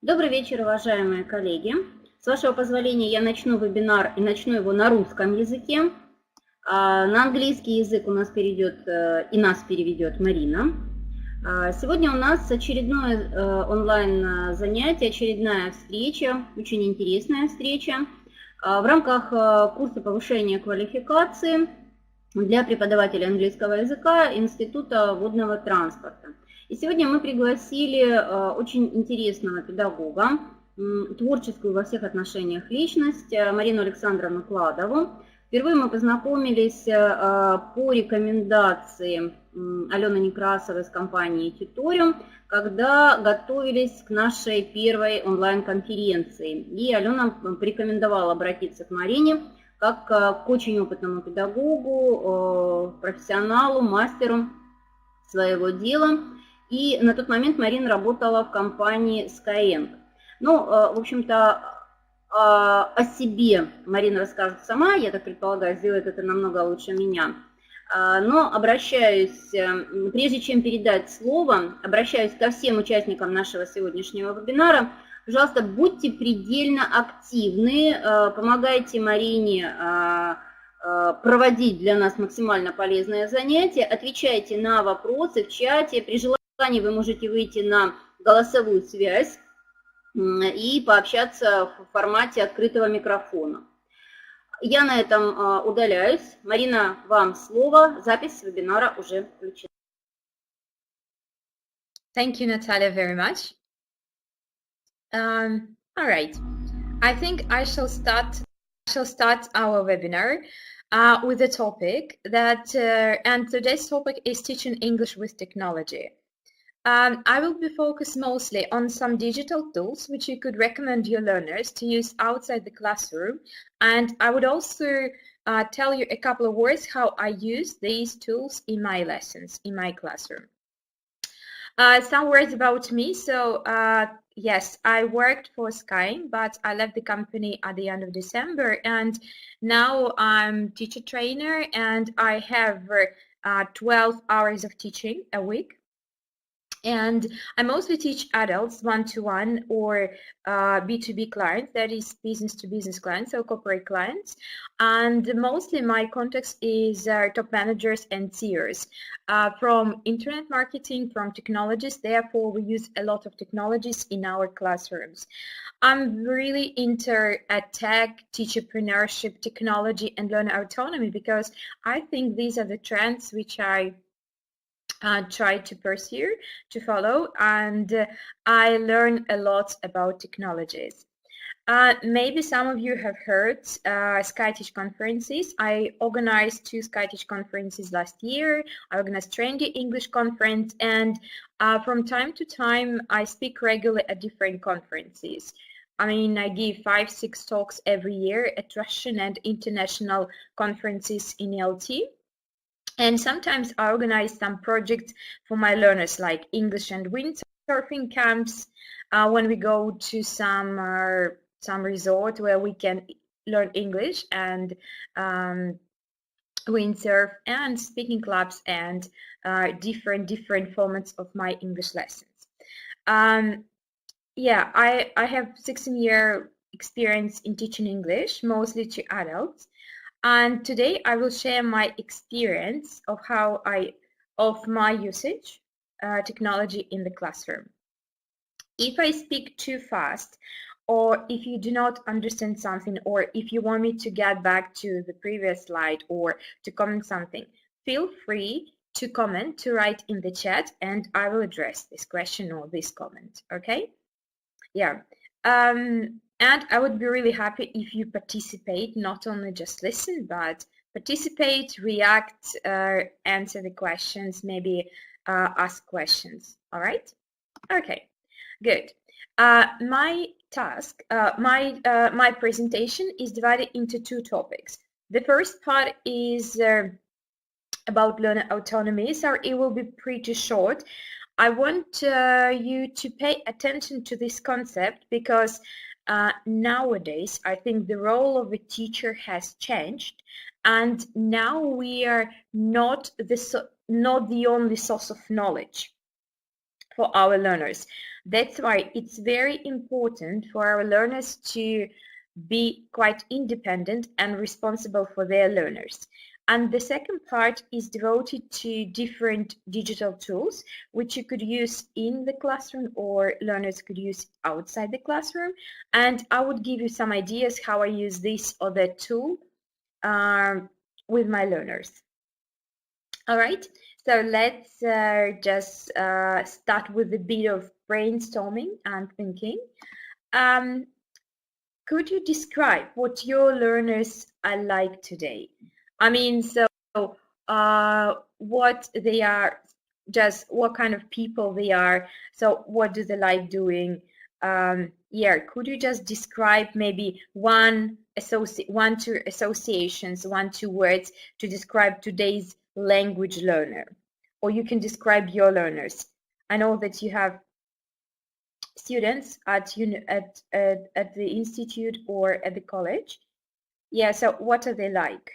Добрый вечер, уважаемые коллеги. С вашего позволения я начну вебинар и начну его на русском языке. На английский язык у нас перейдет и нас переведет Марина. Сегодня у нас очередное онлайн занятие, очередная встреча, очень интересная встреча в рамках курса повышения квалификации для преподавателя английского языка Института водного транспорта. И сегодня мы пригласили очень интересного педагога, творческую во всех отношениях личность, Марину Александровну Кладову. Впервые мы познакомились по рекомендации Алены Некрасовой с компании «Tutorium», когда готовились к нашей первой онлайн-конференции. И Алена порекомендовала обратиться к Марине как к очень опытному педагогу, профессионалу, мастеру своего дела. И на тот момент Марина работала в компании Skyeng. Ну, в общем-то, о себе Марина расскажет сама, я так предполагаю, сделает это намного лучше меня. Но обращаюсь, прежде чем передать слово, обращаюсь ко всем участникам нашего сегодняшнего вебинара. Пожалуйста, будьте предельно активны, помогайте Марине проводить для нас максимально полезное занятие, отвечайте на вопросы в чате, при желании вы можете выйти на голосовую связь и пообщаться в формате открытого микрофона. Я на этом удаляюсь. Марина, вам слово. Запись вебинара уже включена. Thank you, Natalia, very much. All right. I think I shall start our webinar with a topic that, and today's topic is teaching English with technology. I will be focused mostly on some digital tools which you could recommend your learners to use outside the classroom, and I would also tell you a couple of words how I use these tools in my lessons, in my classroom. Some words about me. So yes, I worked for Skyeng, but I left the company at the end of December, and now I'm teacher trainer, and I have 12 hours of teaching a week. And I mostly teach adults one-to-one or B2B clients, that is business-to-business clients, so corporate clients. And mostly my context is top managers and CEOs from internet marketing, from technologies. Therefore, we use a lot of technologies in our classrooms. I'm really into tech, teacherpreneurship, technology, and learner autonomy because I think these are the trends which I try to pursue, to follow, and I learn a lot about technologies. Maybe some of you have heard SkyTeach conferences. I organized 2 SkyTeach conferences last year. I organized Trendy English conference, and from time to time I speak regularly at different conferences. I mean, I give 5-6 talks every year at Russian and international conferences in LT. And sometimes I organize some projects for my learners, like English and windsurfing camps, when we go to some resort where we can learn English, and windsurf, and speaking clubs, and different formats of my English lessons. Yeah, I have 16-year experience in teaching English, mostly to adults. And today I will share my experience of my usage technology in the classroom. If I speak too fast, or if you do not understand something, or if you want me to get back to the previous slide or to comment something, feel free to comment, to write in the chat, and I will address this question or this comment, okay? Yeah. And I would be really happy if you participate, not only just listen, but participate, react, answer the questions, maybe ask questions. All right? Okay, good. My task, my presentation is divided into 2 topics. The first part is about learner autonomy, so it will be pretty short. I want you to pay attention to this concept because nowadays, I think the role of a teacher has changed, and now we are not the only source of knowledge for our learners. That's why it's very important for our learners to be quite independent and responsible for their learners. And the second part is devoted to different digital tools, which you could use in the classroom or learners could use outside the classroom. And I would give you some ideas how I use this or that tool with my learners. All right, so let's just start with a bit of brainstorming and thinking. Could you describe what your learners are like today? I mean, so what they are, just what kind of people they are. So what do they like doing? Yeah, could you just describe maybe one, two associations, 1-2 words to describe today's language learner? Or you can describe your learners. I know that you have students at the institute or at the college. Yeah, so what are they like?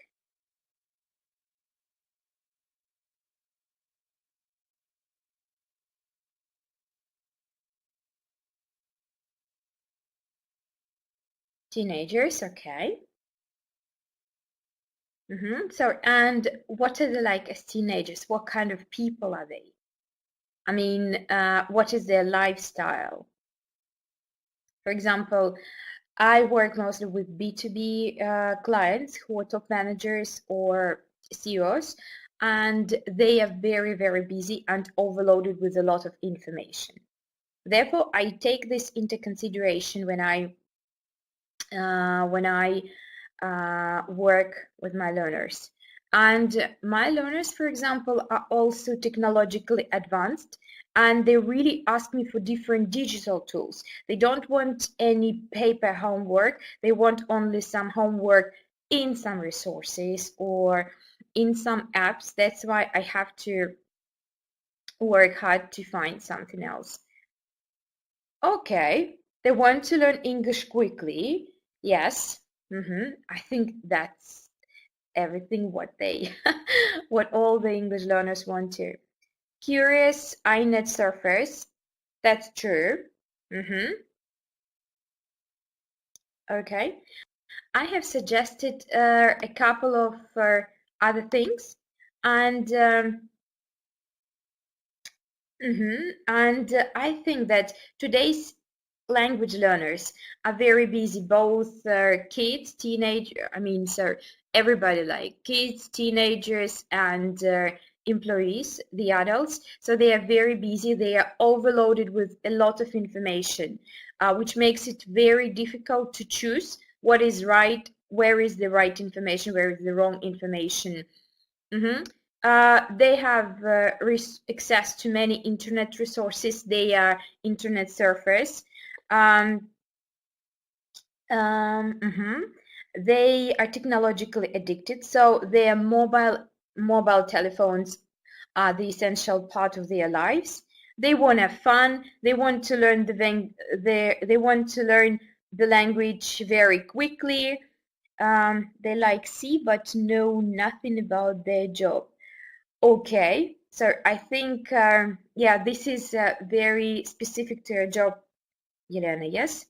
Teenagers, okay. So, and what are they like as teenagers? What kind of people are they? I mean, what is their lifestyle? For example, I work mostly with B2B clients who are top managers or CEOs, and they are very, very busy and overloaded with a lot of information. Therefore, I take this into consideration when I work with my learners. And my learners, for example, are also technologically advanced, and they really ask me for different digital tools. They don't want any paper homework. They want only some homework in some resources or in some apps. That's why I have to work hard to find something else. Okay, they want to learn English quickly. Yes. I think that's everything what what all the English learners want to. Curious internet surfers. That's true. Okay. I have suggested a couple of other things, and I think that today's language learners are very busy, both kids, everybody, like kids, teenagers, and employees, the adults. So they are very busy. They are overloaded with a lot of information, which makes it very difficult to choose what is right, where is the right information, where is the wrong information. They have access to many internet resources. They are internet surfers. They are technologically addicted, so their mobile telephones are the essential part of their lives. They want to have fun. They want to learn the language very quickly. They like C but know nothing about their job. Okay, so I think yeah, this is very specific to your job, Yelena. Yes.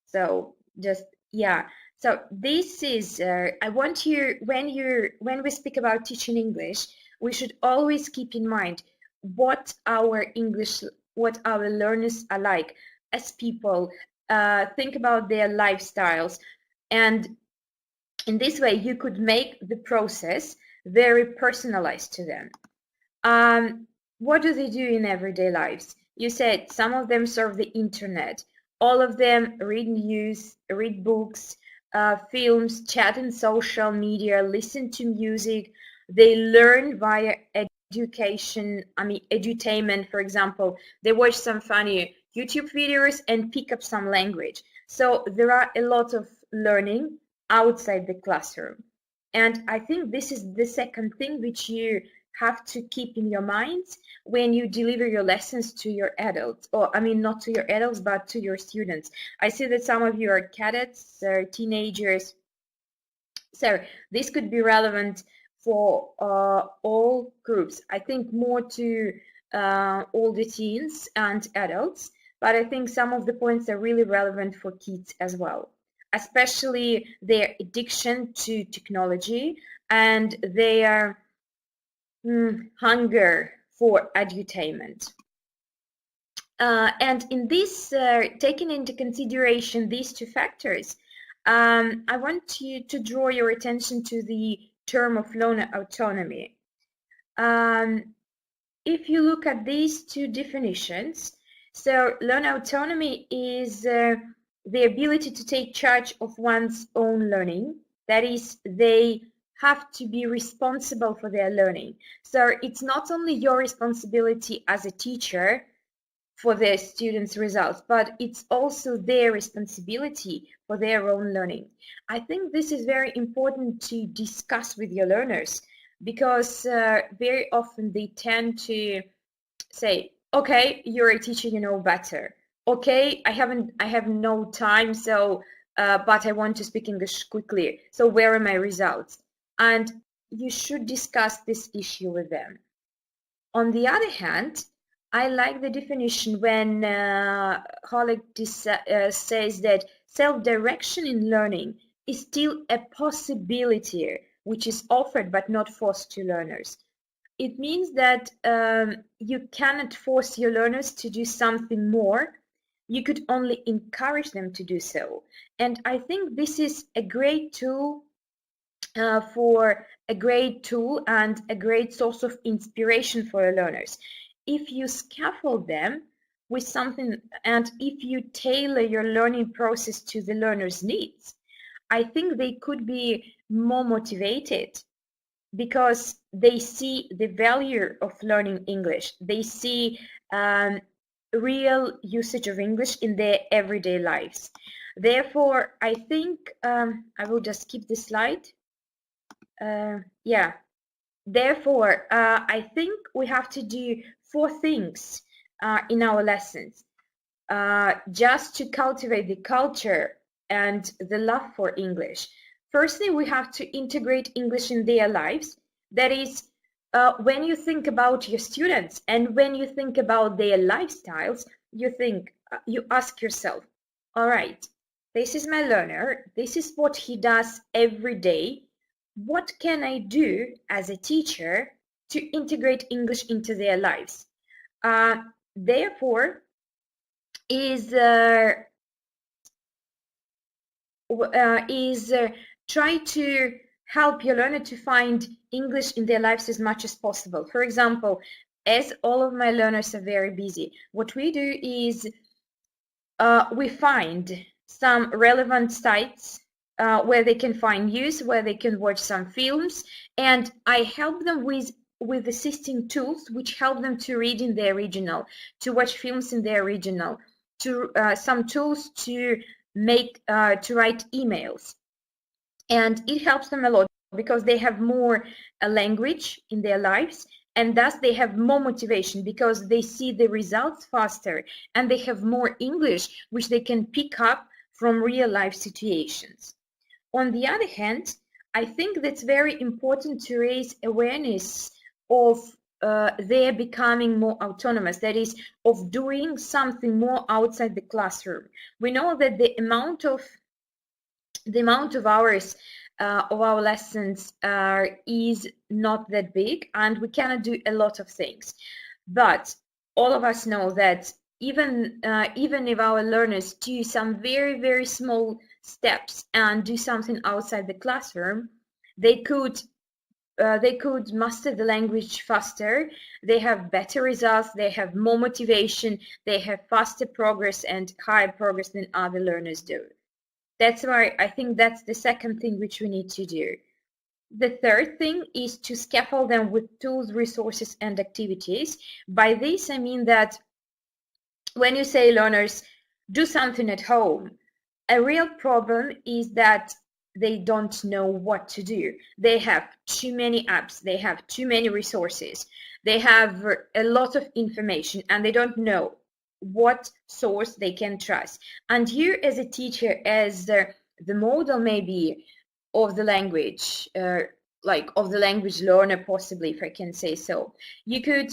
So just, yeah, so this is I want you, when we speak about teaching English, we should always keep in mind what our learners are like as people. Think about their lifestyles, and in this way you could make the process very personalized to them. What do they do in everyday lives? You said some of them surf the internet. All of them read news, read books, films, chat in social media, listen to music. They learn via edutainment, for example. They watch some funny YouTube videos and pick up some language. So there are a lot of learning outside the classroom. And I think this is the second thing which you have to keep in your minds when you deliver your lessons to your adults, or not to your adults, but to your students. I see that some of you are cadets or teenagers, so this could be relevant for all groups. I think more to all the teens and adults, but I think some of the points are really relevant for kids as well, especially their addiction to technology and their hunger for edutainment. And in this, taking into consideration these two factors, I want you to draw your attention to the term of learner autonomy. If you look at these two definitions, so learner autonomy is the ability to take charge of one's own learning. That is, they have to be responsible for their learning. So it's not only your responsibility as a teacher for their students' results, but it's also their responsibility for their own learning. I think this is very important to discuss with your learners, because very often they tend to say, okay, you're a teacher, you know better. Okay, I have no time, so but I want to speak English quickly, so where are my results? And you should discuss this issue with them. On the other hand, I like the definition when Hollick says that self-direction in learning is still a possibility which is offered but not forced to learners. It means that you cannot force your learners to do something more. You could only encourage them to do so. And I think this is a great tool and a great source of inspiration for your learners. If you scaffold them with something, and if you tailor your learning process to the learner's needs, I think they could be more motivated, because they see the value of learning English. They see real usage of English in their everyday lives. Therefore, I think I will just skip this slide. Therefore, I think we have to do 4 things in our lessons just to cultivate the culture and the love for English. Firstly, we have to integrate English in their lives. That is, when you think about your students and when you think about their lifestyles, you ask yourself, all right, this is my learner, this is what he does every day. What can I do as a teacher to integrate English into their lives? Therefore, try to help your learner to find English in their lives as much as possible. For example, as all of my learners are very busy, what we do is we find some relevant sites where they can find news, where they can watch some films, and I help them with assisting tools which help them to read in their original, to watch films in their original, to some tools to write emails. And it helps them a lot because they have more language in their lives, and thus they have more motivation because they see the results faster, and they have more English which they can pick up from real life situations. On the other hand, I think that's very important to raise awareness of their becoming more autonomous, that is, of doing something more outside the classroom. We know that the amount of hours of our lessons is not that big, and we cannot do a lot of things. But all of us know that even if our learners do some very, very small steps and do something outside the classroom, they could master the language faster, they have better results, they have more motivation, they have faster progress and higher progress than other learners do. That's why I think that's the second thing which we need to do. The third thing is to scaffold them with tools, resources, and activities. By this, I mean that when you say learners, do something at home, a real problem is that they don't know what to do. They have too many apps, they have too many resources, they have a lot of information, and they don't know what source they can trust. And you as a teacher, as the model maybe of the language, like of the language learner, possibly, if I can say so, you could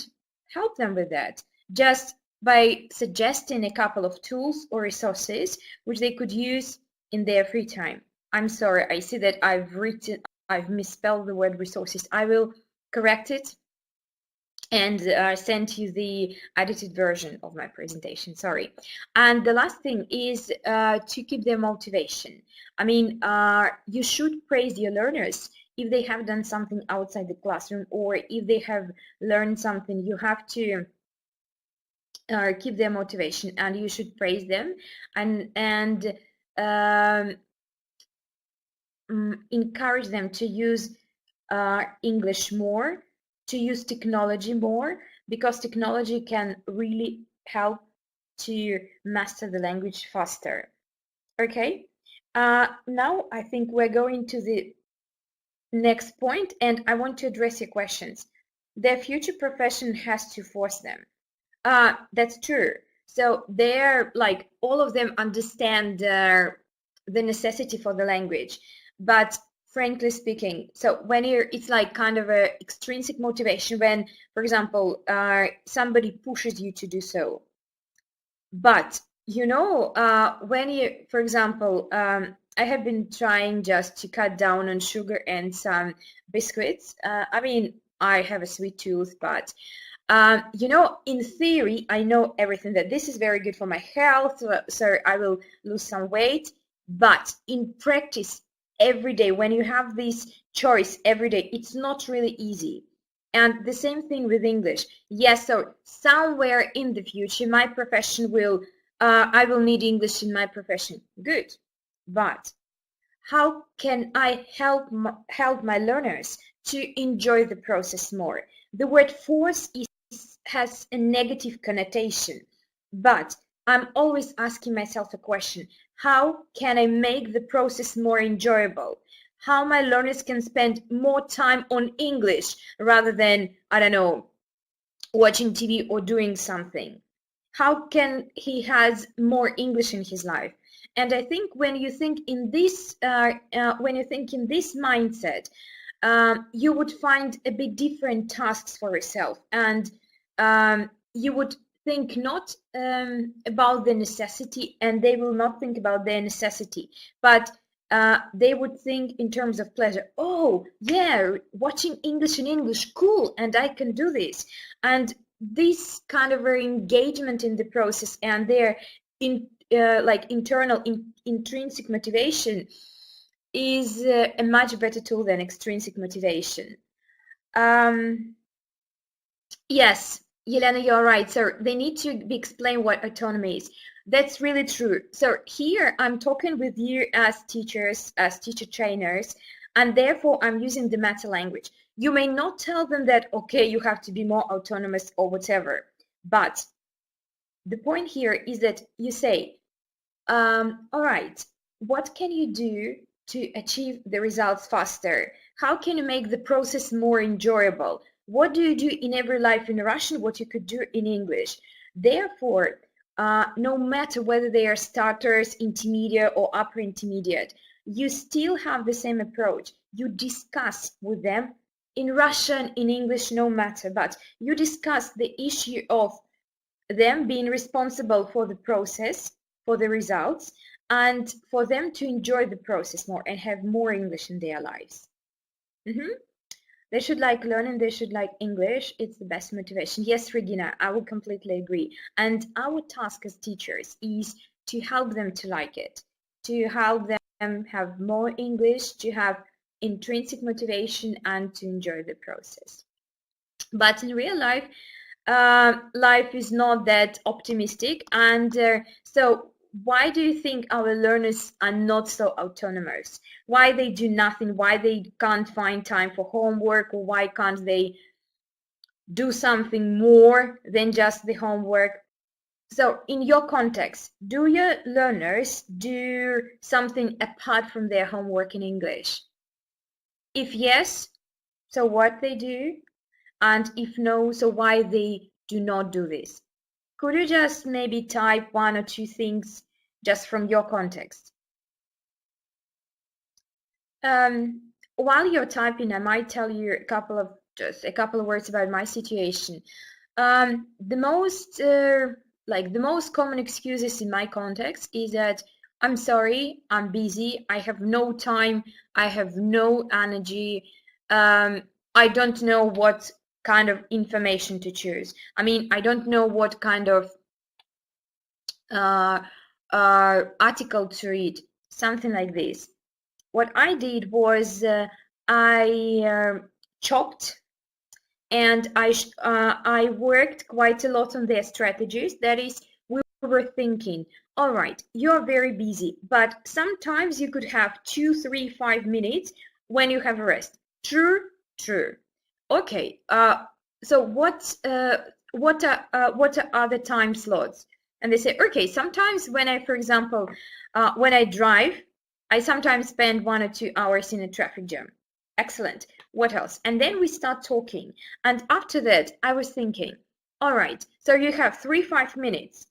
help them with that just by suggesting a couple of tools or resources which they could use in their free time. I'm sorry, I see that I've misspelled the word resources. I will correct it and send you the edited version of my presentation, sorry. And the last thing is to keep their motivation. I mean, you should praise your learners if they have done something outside the classroom, or if they have learned something. You have to keep their motivation, and you should praise them and encourage them to use English more, to use technology more, because technology can really help to master the language faster. Okay, now I think we're going to the next point, and I want to address your questions. Their future profession has to force them. That's true. So they're like, all of them understand the necessity for the language, but frankly speaking, so when it's like kind of a extrinsic motivation when, for example, somebody pushes you to do so. But you know, when you, for example, I have been trying just to cut down on sugar and some biscuits. I mean, I have a sweet tooth, but you know, in theory, I know everything that this is very good for my health, so I will lose some weight. But in practice, every day, when you have this choice every day, it's not really easy. And the same thing with English. Yes, so somewhere in the future, my profession will, I will need English in my profession. Good. But how can I help my learners to enjoy the process more? The word force has a negative connotation, but I'm always asking myself a question: how can I make the process more enjoyable? How my learners can spend more time on English rather than, I don't know, watching TV or doing something? How can he has more English in his life? And I think when you think in this, mindset, you would find a bit different tasks for yourself, and you would think not about the necessity, and they will not think about their necessity, but they would think in terms of pleasure. Oh yeah, watching English in English, cool, and I can do this. And this kind of engagement in the process and their internal intrinsic motivation is a much better tool than extrinsic motivation. Yes, Yelena, you're right. So they need to be explained what autonomy is. That's really true. So here I'm talking with you as teachers, as teacher trainers, and therefore I'm using the meta language. You may not tell them that, okay, you have to be more autonomous or whatever, but the point here is that you say, all right, what can you do to achieve the results faster? How can you make the process more enjoyable? What do you do in every life in Russian, what you could do in English? Therefore, no matter whether they are starters, intermediate, or upper intermediate, you still have the same approach. You discuss with them in Russian, in English, no matter, but you discuss the issue of them being responsible for the process, for the results, and for them to enjoy the process more and have more English in their lives. They should like learning, they should like English. It's the best motivation. Yes, Regina, I would completely agree. And our task as teachers is to help them to like it, to help them have more English, to have intrinsic motivation, and to enjoy the process. But in real life, life is not that optimistic. And so why do you think our learners are not so autonomous? Why they do nothing? Why they can't find time for homework? Or why can't they do something more than just the homework? So in your context, do your learners do something apart from their homework in English? If yes, so what they do? And if no, so why they do not do this? Could you just maybe type one or two things just from your context? While you're typing, I might tell you a couple of words about my situation. The most common excuses in my context is that I'm sorry, I'm busy, I have no time, I have no energy, I don't know what kind of information to choose. I mean, I don't know what kind of article to read, something like this. What I did was I chopped and I worked quite a lot on their strategies. That is, we were thinking, all right, you're very busy, but sometimes you could have 2, 3, 5 minutes when you have a rest. True, true. Okay, so what are other time slots? And they say, okay, sometimes when I, for example, when I drive, I sometimes spend 1 or 2 hours in a traffic jam. Excellent. What else? And then we start talking. And after that, I was thinking, all right, so you have 3-5 minutes.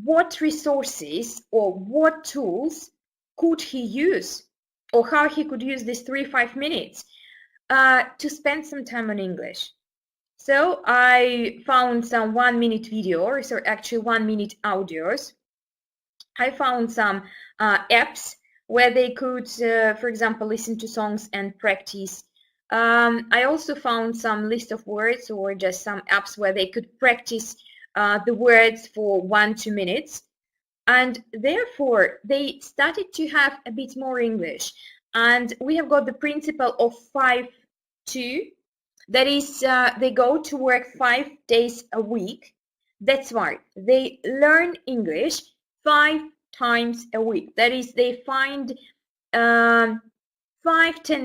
What resources or what tools could he use, or how he could use these 3-5 minutes to spend some time on English? So I found some 1-minute videos, or actually 1-minute audios. I found some apps where they could, for example, listen to songs and practice. I also found some list of words or just some apps where they could practice the words for 1-2 minutes. And therefore, they started to have a bit more English. And we have got the principle of 5-2. That is, they go to work 5 days a week. That's why they learn English 5 times a week. That is, they find 5-10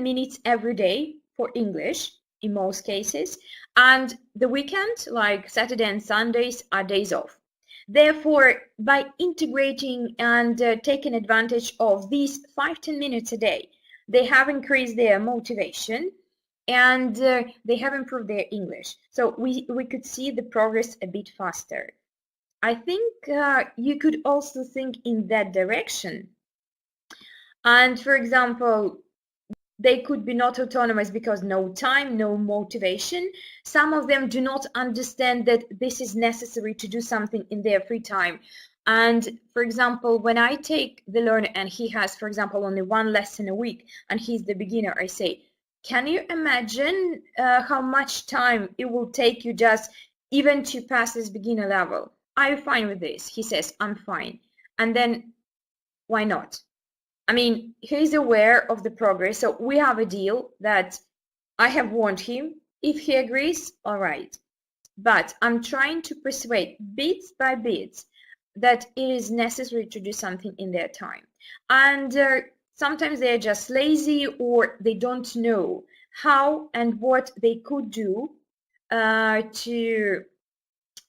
minutes every day for English in most cases, and the weekend, like Saturday and Sundays, are days off. Therefore, by integrating and taking advantage of these 5-10 minutes a day, they have increased their motivation and they have improved their English. So we could see the progress a bit faster. I think you could also think in that direction. And for example, they could be not autonomous because no time, no motivation. Some of them do not understand that this is necessary to do something in their free time. And for example, when I take the learner and he has, for example, only 1 lesson a week and he's the beginner, I say, can you imagine how much time it will take you just even to pass this beginner level? Are you fine with this? He says, I'm fine. And then why not? I mean, he's aware of the progress. So we have a deal that I have warned him. If he agrees, all right. But I'm trying to persuade bits by bits that it is necessary to do something in their time. And sometimes they're just lazy or they don't know how and what they could do to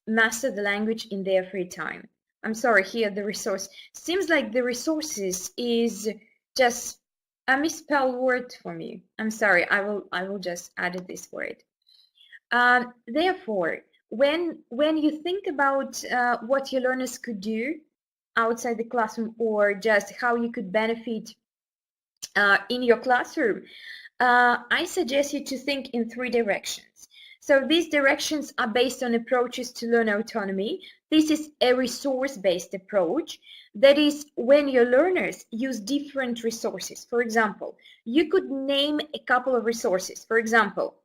master the language in their free time. I'm sorry, here the resource seems like the resources is just a misspelled word for me. I'm sorry, I will just add this word. Therefore, when you think about what your learners could do outside the classroom or just how you could benefit in your classroom, I suggest you to think in 3 directions. So these directions are based on approaches to learn autonomy. This is a resource-based approach. That is, when your learners use different resources. For example, you could name a couple of resources. For example,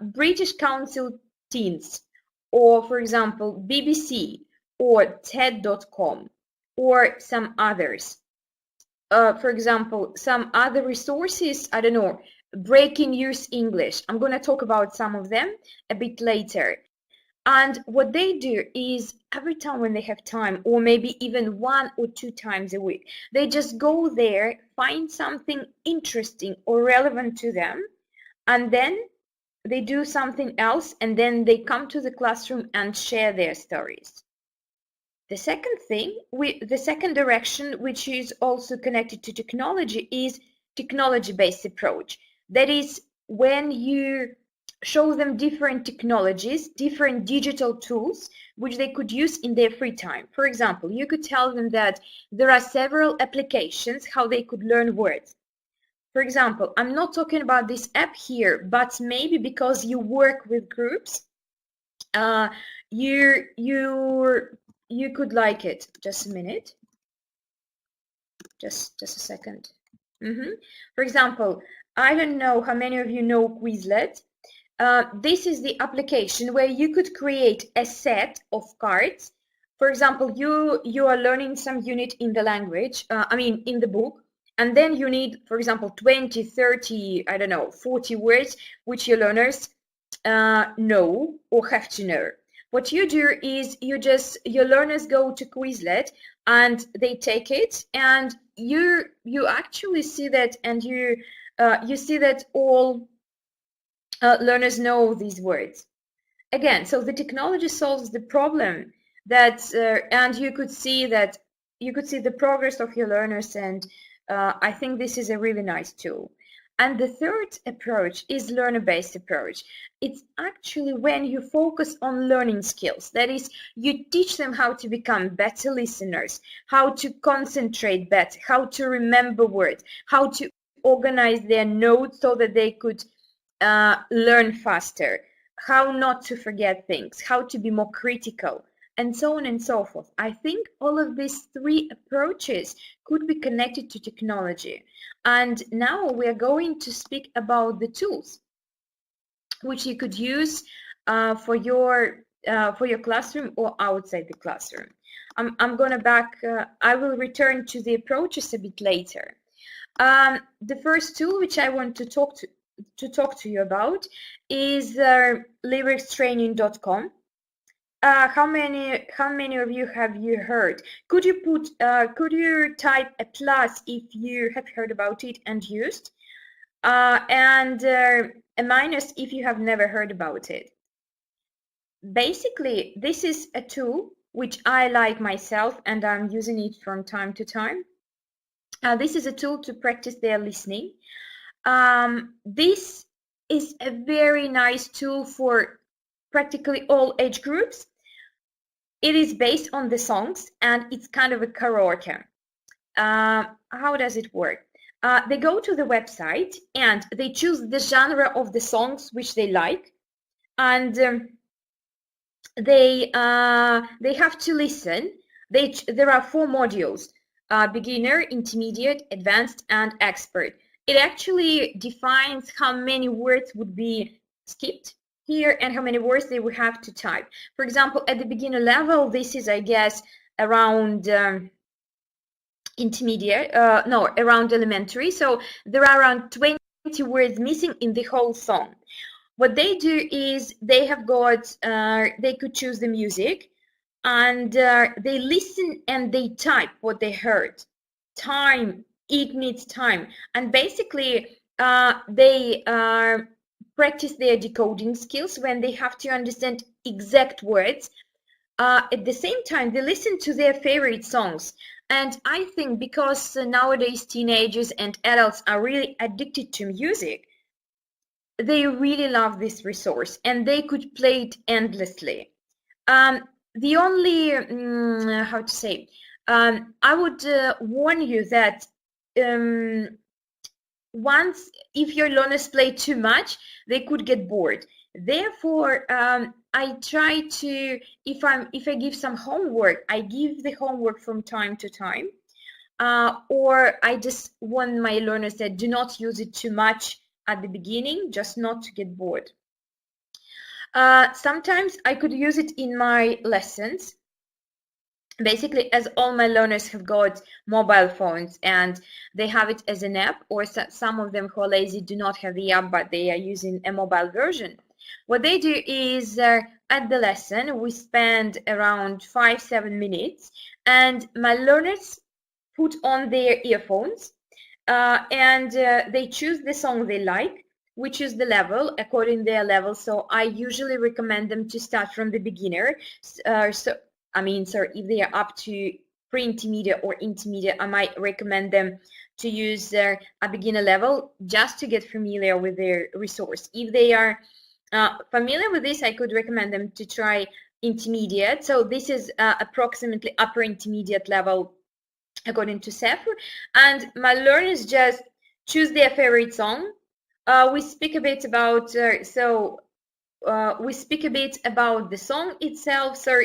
British Council Teens, or for example, BBC, or TED.com, or some others. For example, some other resources, I don't know, Breaking News English. I'm going to talk about some of them a bit later. And what they do is every time when they have time, or maybe even 1 or 2 times a week, they just go there, find something interesting or relevant to them, and then they do something else, and then they come to the classroom and share their stories. The second thing, the second direction, which is also connected to technology, is technology-based approach. That is, when you show them different technologies, different digital tools, which they could use in their free time. For example, you could tell them that there are several applications how they could learn words. For example, I'm not talking about this app here, but maybe because you work with groups, you could like it. Just a minute. Just a second. For example, I don't know how many of you know Quizlet. This is the application where you could create a set of cards. For example, you are learning some unit in the language, in the book, and then you need, for example, 20, 30, I don't know, 40 words which your learners know or have to know. What you do is your learners go to Quizlet and they take it, and you actually see that, and you see that all learners know these words. Again, so the technology solves the problem that, and you could see the progress of your learners, and I think this is a really nice tool. And the third approach is learner-based approach. It's actually when you focus on learning skills. That is, you teach them how to become better listeners, how to concentrate better, how to remember words, how to organize their notes so that they could learn faster, how not to forget things, how to be more critical, and so on and so forth. I think all of these three approaches could be connected to technology. And now we are going to speak about the tools which you could use for your classroom or outside the classroom. I'm gonna I will return to the approaches a bit later. The first tool which I want to talk to you about is lyricstraining.com. How many of you have you heard? Could you type a plus if you have heard about it and used, and a minus if you have never heard about it? Basically, this is a tool which I like myself, and I'm using it from time to time. This is a tool to practice their listening. This is a very nice tool for practically all age groups. It is based on the songs, and it's kind of a karaoke. How does it work? They go to the website and they choose the genre of the songs which they like, and they have to listen. There are 4 modules: beginner, intermediate, advanced, and expert. It actually defines how many words would be skipped here and how many words they would have to type. For example, at the beginner level, this is, I guess, around around elementary. So there are around 20 words missing in the whole song. What they do is they could choose the music, and they listen and they type what they heard. It needs time. And basically, they practice their decoding skills when they have to understand exact words. At the same time, they listen to their favorite songs. And I think because nowadays teenagers and adults are really addicted to music, they really love this resource and they could play it endlessly. The only, I would warn you that once, if your learners play too much, they could get bored. Therefore, I try to, if I give some homework, I give the homework from time to time, or I just warn my learners that do not use it too much at the beginning, just not to get bored. Sometimes I could use it in my lessons. Basically, as all my learners have got mobile phones and they have it as an app, or some of them who are lazy do not have the app, but they are using a mobile version. What they do is at the lesson, we spend around 5-7 minutes, and my learners put on their earphones and they choose the song they like. We choose the level according to their level. So I usually recommend them to start from the beginner. If they are up to pre-intermediate or intermediate, I might recommend them to use a beginner level just to get familiar with their resource. If they are familiar with this, I could recommend them to try intermediate. So this is approximately upper intermediate level according to SEFR. And my learners just choose their favorite song. We speak a bit about, we speak a bit about the song itself. So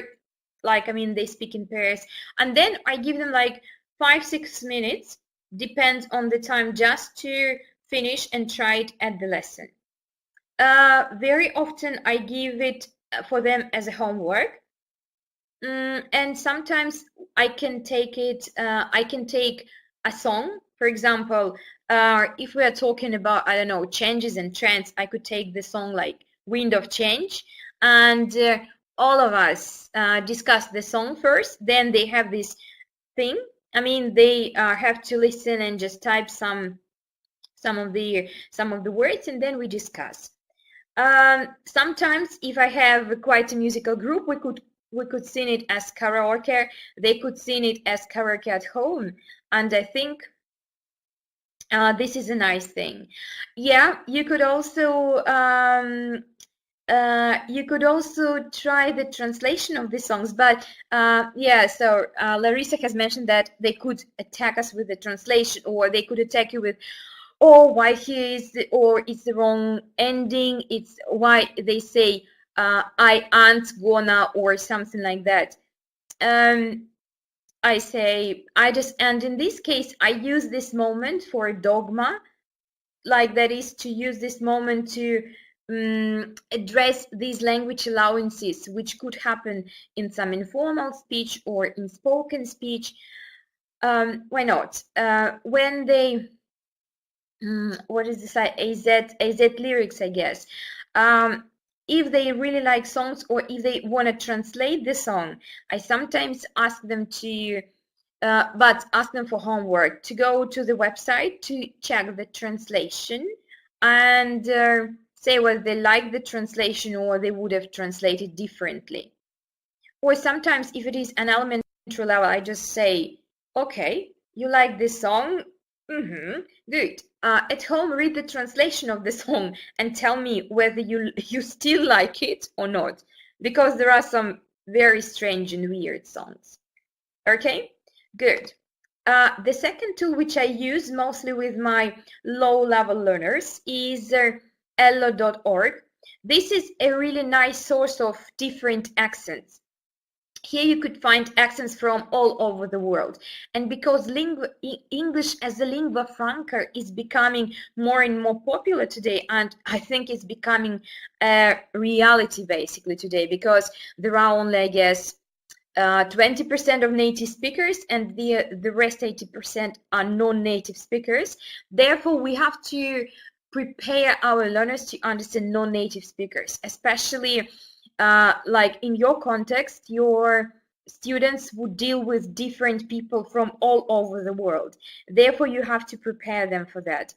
like, I mean, they speak in pairs, and then I give them like 5-6 minutes, depends on the time, just to finish and try it at the lesson. Very often I give it for them as a homework. And sometimes I can take it, I can take a song, for example, if we are talking about, I don't know, changes and trends, I could take the song like Wind of Change, and all of us discuss the song first, then they have this thing. I mean, they have to listen and just type some of the words, and then we discuss. Sometimes if I have quite a musical group, we could sing it as karaoke. They could sing it as karaoke at home, and I think this is a nice thing. Yeah, you could also try the translation of the songs, but yeah, so Larissa has mentioned that they could attack us with the translation, or they could attack you with, oh, why here is the, or it's the wrong ending, it's why they say I aren't gonna, or something like that. I say and in this case I use this moment for a dogma, like that is to use this moment to address these language allowances which could happen in some informal speech or in spoken speech. Why not? When they what is this, AZ lyrics, I guess, if they really like songs, or if they want to translate the song, I sometimes ask them to but ask them for homework to go to the website to check the translation and say whether they like the translation or they would have translated differently. Or sometimes if it is an elementary level, I just say, okay, you like this song? Good. At home, read the translation of the song and tell me whether you still like it or not, because there are some very strange and weird songs. Okay, good. The second tool which I use mostly with my low-level learners is ello.org. This is a really nice source of different accents. Here you could find accents from all over the world, and because English as a lingua franca is becoming more and more popular today, and I think it's becoming a reality basically today, because there are only, I guess, 20% of native speakers, and the rest 80% are non-native speakers. Therefore, we have to prepare our learners to understand non-native speakers, especially like in your context, your students would deal with different people from all over the world. Therefore, you have to prepare them for that.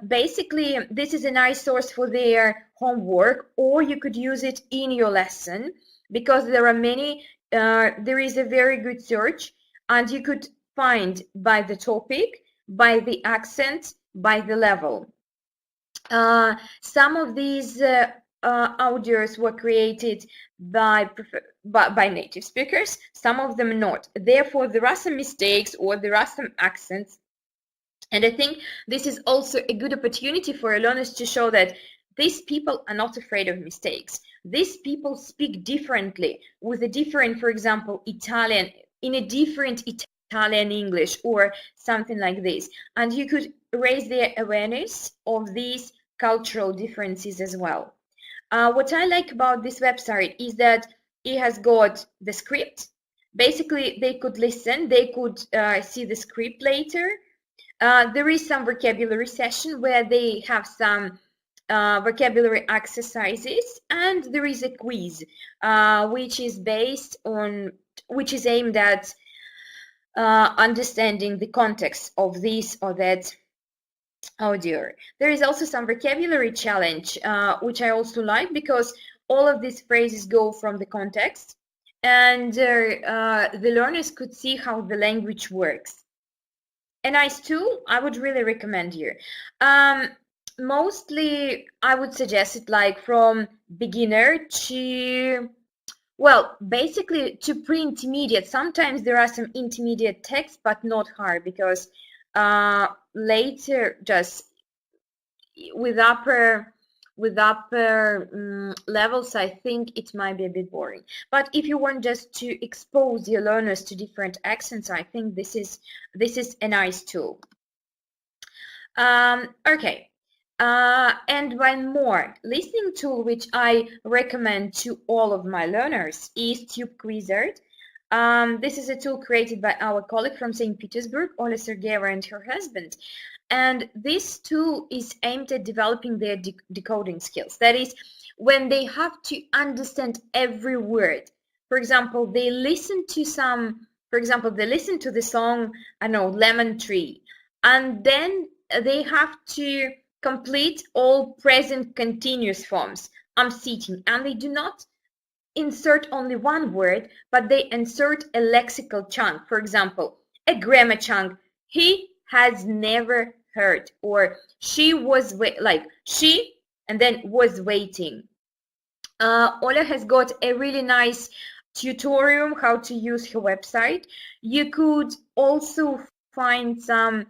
Basically, this is a nice source for their homework, or you could use it in your lesson, because there are many, there is a very good search, and you could find by the topic, by the accent, by the level. Some of these audios were created by native speakers, some of them not. Therefore, there are some mistakes or there are some accents. And I think this is also a good opportunity for learners to show that these people are not afraid of mistakes. These people speak differently with a different, for example, Italian, in a different Italian English or something like this. And you could raise their awareness of these cultural differences as well. What I like about this website is that it has got the script. Basically, they could listen, they could see the script later. There is some vocabulary session where they have some vocabulary exercises, and there is a quiz which is aimed at understanding the context of this or that audio. There is also some vocabulary challenge, which I also like, because all of these phrases go from the context, and the learners could see how the language works. A nice tool, I would really recommend here. Mostly, I would suggest it like from beginner to, well, basically to pre-intermediate. Sometimes there are some intermediate texts, but not hard, because later, just with upper with upper levels, I think it might be a bit boring. But if you want just to expose your learners to different accents, I think this is a nice tool. Okay. And one more listening tool which I recommend to all of my learners is TubeQuizard. This is a tool created by our colleague from St. Petersburg, Oля Sergeyeva, and her husband. And this tool is aimed at developing their decoding skills. That is, when they have to understand every word. For example, they listen to the song, I don't know, Lemon Tree, and then they have to complete all present continuous forms. I'm sitting, and they do not insert only one word, but they insert a lexical chunk. For example, a grammar chunk. He has never heard, or she was she and then was waiting. Ola has got a really nice tutorial how to use her website. You could also find some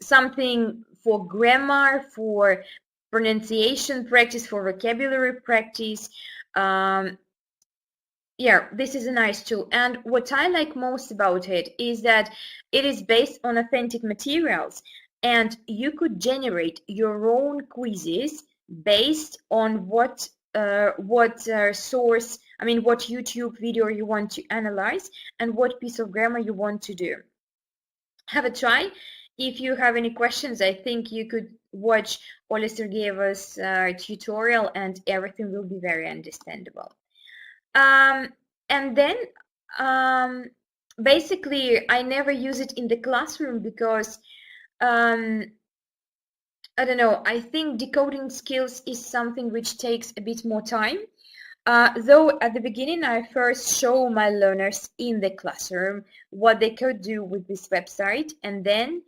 something for grammar, for pronunciation practice, for vocabulary practice. Yeah, this is a nice tool. And what I like most about it is that it is based on authentic materials, and you could generate your own quizzes based on what source, I mean, what YouTube video you want to analyze and what piece of grammar you want to do. Have a try. If you have any questions, I think you could watch Ola Sergeyeva's tutorial and everything will be very understandable. And then basically I never use it in the classroom because I don't know, I think decoding skills is something which takes a bit more time. Though at the beginning I first show my learners in the classroom what they could do with this website, and then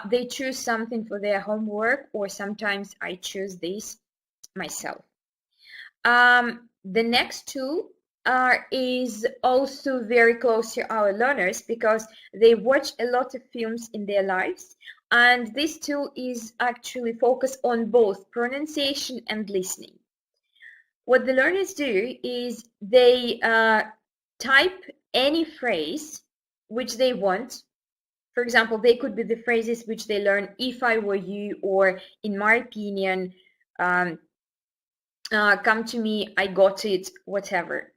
they choose something for their homework, or sometimes I choose this myself. The next tool is also very close to our learners because they watch a lot of films in their lives, and this tool is actually focused on both pronunciation and listening. What the learners do is they type any phrase which they want. For example, they could be the phrases which they learn, if I were you, or in my opinion, come to me, I got it, whatever.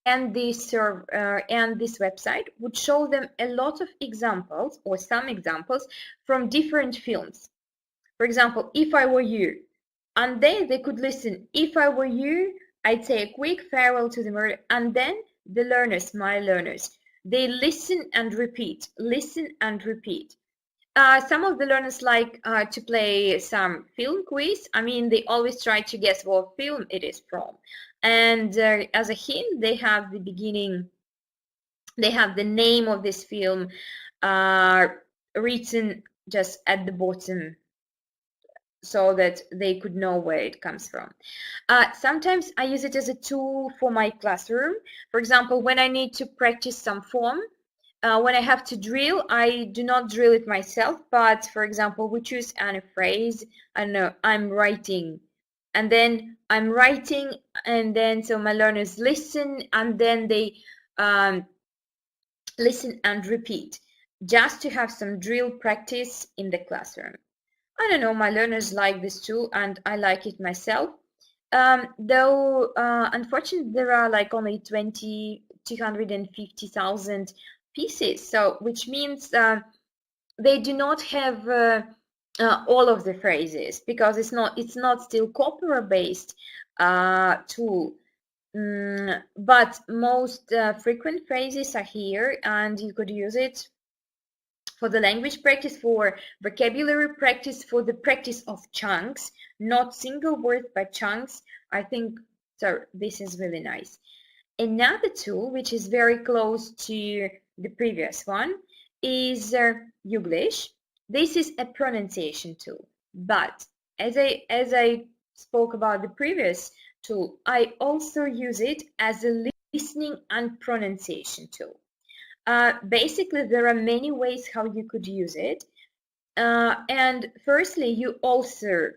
And this website would show them a lot of examples, or some examples, from different films. For example, if I were you, and then they could listen, if I were you, I'd say a quick farewell to the murder, and then the learners, my learners, they listen and repeat, listen and repeat. Some of the learners like to play some film quiz. I mean, they always try to guess what film it is from. And as a hint, they have the beginning, they have the name of this film written just at the bottom so that they could know where it comes from. Sometimes I use it as a tool for my classroom. For example, when I need to practice some form, when I have to drill, I do not drill it myself, but for example, we choose a phrase, I know, I'm writing, and then I'm writing, and then so my learners listen, and then they listen and repeat, just to have some drill practice in the classroom. I don't know, my learners like this tool, and I like it myself. Though, unfortunately, there are like only 250,000 pieces, so which means they do not have all of the phrases, because it's not still copyright based tool, but most frequent phrases are here, and you could use it for the language practice, for vocabulary practice, for the practice of chunks, not single words but chunks. I think so this is really nice. Another tool which is very close to the previous one is English. This is a pronunciation tool, but as I spoke about the previous tool, I also use it as a listening and pronunciation tool. Basically, there are many ways how you could use it. And firstly, you also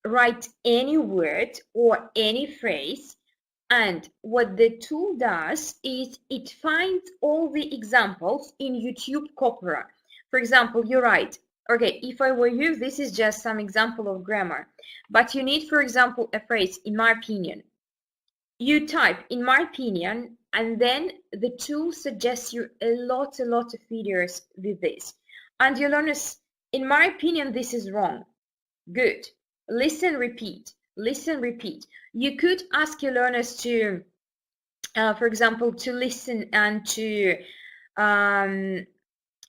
write any word or any phrase, and what the tool does is it finds all the examples in YouTube Copera. For example, you write, okay, if I were you, this is just some example of grammar, but you need, for example, a phrase, in my opinion. You type, in my opinion, and then the tool suggests you a lot of videos with this. And you learn, in my opinion, this is wrong. Good. Listen, repeat. Listen, repeat. You could ask your learners to, for example, to listen and to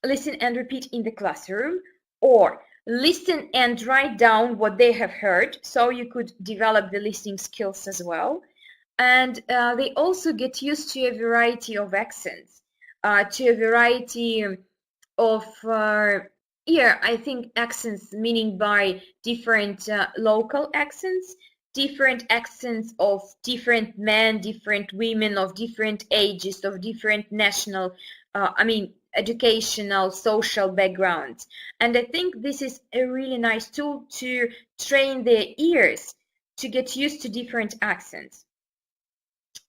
listen and repeat in the classroom, or listen and write down what they have heard, so you could develop the listening skills as well. And they also get used to a variety of accents, to a variety of I think accents, meaning by different local accents, different accents of different men, different women, of different ages, of different national, educational, social backgrounds. And I think this is a really nice tool to train their ears to get used to different accents.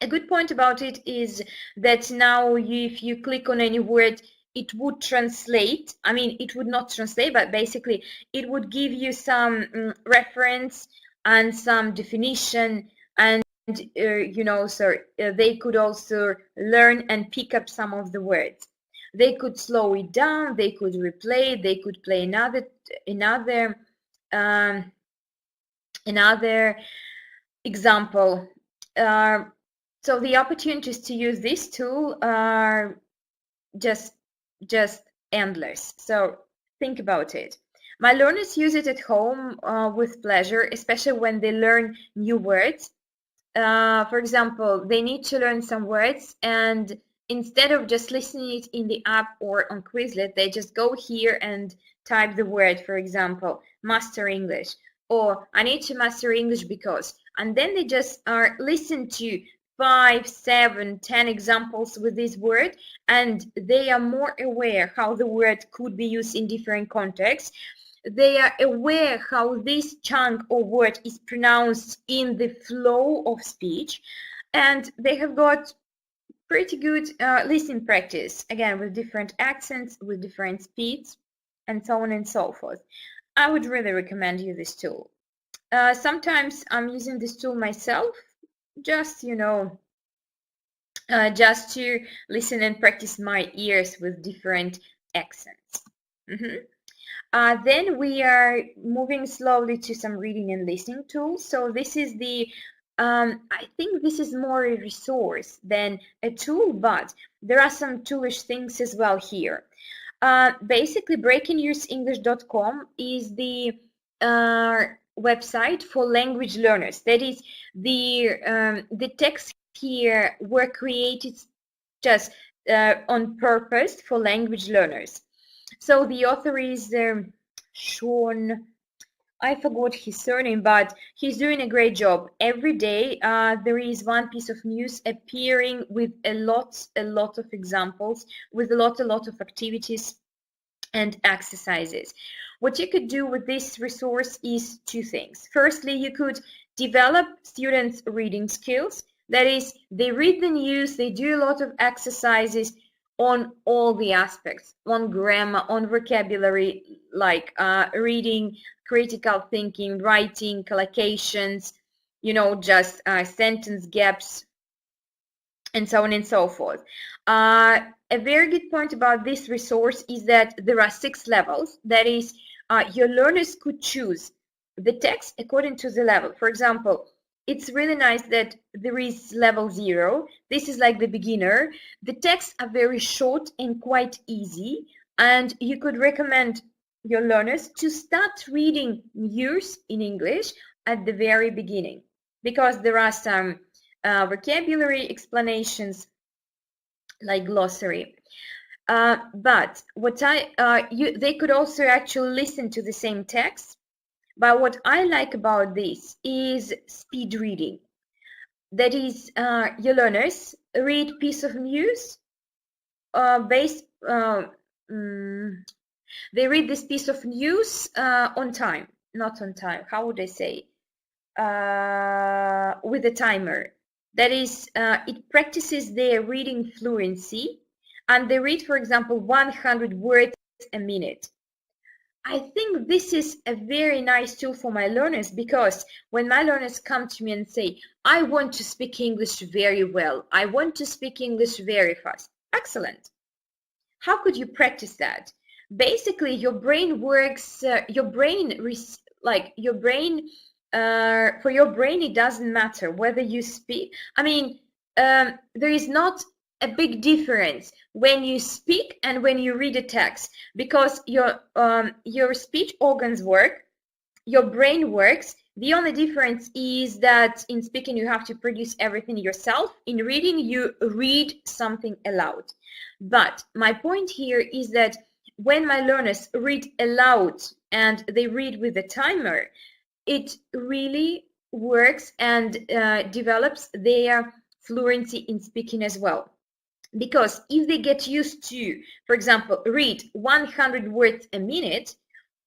A good point about it is that now if you click on any word, it would translate. It would not translate, but basically it would give you some reference and some definition, and they could also learn and pick up some of the words. They could slow it down, they could replay, they could play another example. So the opportunities to use this tool are just endless. So think about it. My learners use it at home with pleasure, especially when they learn new words. For example, they need to learn some words, and instead of just listening it in the app or on Quizlet, they just go here and type the word, for example, master English, or I need to master English because, and then they just listen to 5, 7, 10 examples with this word, and they are more aware how the word could be used in different contexts. They are aware how this chunk of word is pronounced in the flow of speech, and they have got pretty good listening practice, again, with different accents, with different speeds, and so on and so forth. I would really recommend you this tool. Sometimes I'm using this tool myself, just to listen and practice my ears with different accents. Then we are moving slowly to some reading and listening tools. So this is the, I think this is more a resource than a tool, but there are some toolish things as well here. Basically, breakingnewsenglish.com is the website for language learners. That is, the texts here were created just on purpose for language learners. So the author is Sean, I forgot his surname, but he's doing a great job. Every day there is one piece of news appearing with a lot of examples, with a lot of activities and exercises. What you could do with this resource is two things. Firstly, you could develop students' reading skills. That is, they read the news, they do a lot of exercises on all the aspects, on grammar, on vocabulary, like reading, critical thinking, writing, collocations, just sentence gaps, and so on and so forth. A very good point about this resource is that there are 6 levels. That is, your learners could choose the text according to the level. For example, it's really nice that there is level 0. This is like the beginner. The texts are very short and quite easy, and you could recommend your learners to start reading news in English at the very beginning, because there are some vocabulary explanations like glossary. But what they could also actually listen to the same text. But what I like about this is speed reading. That is, your learners read piece of news they read this piece of news on time, not on time. How would I say? with a timer. That is, it practices their reading fluency, and they read, for example, 100 words a minute. I think this is a very nice tool for my learners, because when my learners come to me and say, I want to speak English very well, I want to speak English very fast. Excellent. How could you practice that? Basically, your brain works, for your brain, it doesn't matter whether you speak. I mean, there is not a big difference when you speak and when you read a text, because your speech organs work, your brain works. The only difference is that in speaking you have to produce everything yourself. In reading, you read something aloud. But my point here is that when my learners read aloud and they read with a timer, it really works and develops their fluency in speaking as well. Because if they get used to, for example, read 100 words a minute,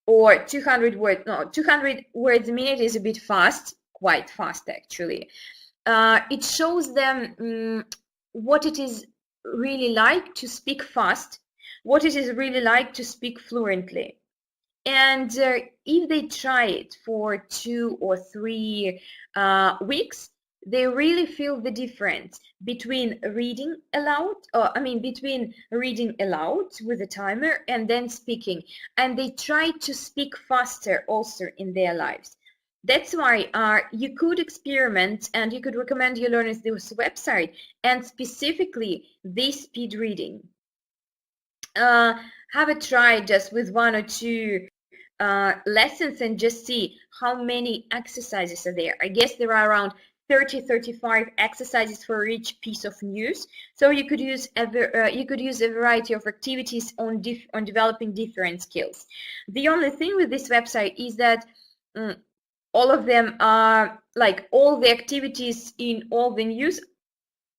or 200 words a minute is a bit fast, quite fast actually. It shows them what it is really like to speak fast, what it is really like to speak fluently. And if they try it for 2 or 3 weeks, they really feel the difference between reading aloud, between reading aloud with a timer and then speaking. And they try to speak faster also in their lives. That's why you could experiment, and you could recommend your learners this website, and specifically this speed reading. Have a try just with 1 or 2 lessons and just see how many exercises are there. I guess there are around 30-35 exercises for each piece of news. So you could use a variety of activities on developing different skills. The only thing with this website is that all of them are like, all the activities in all the news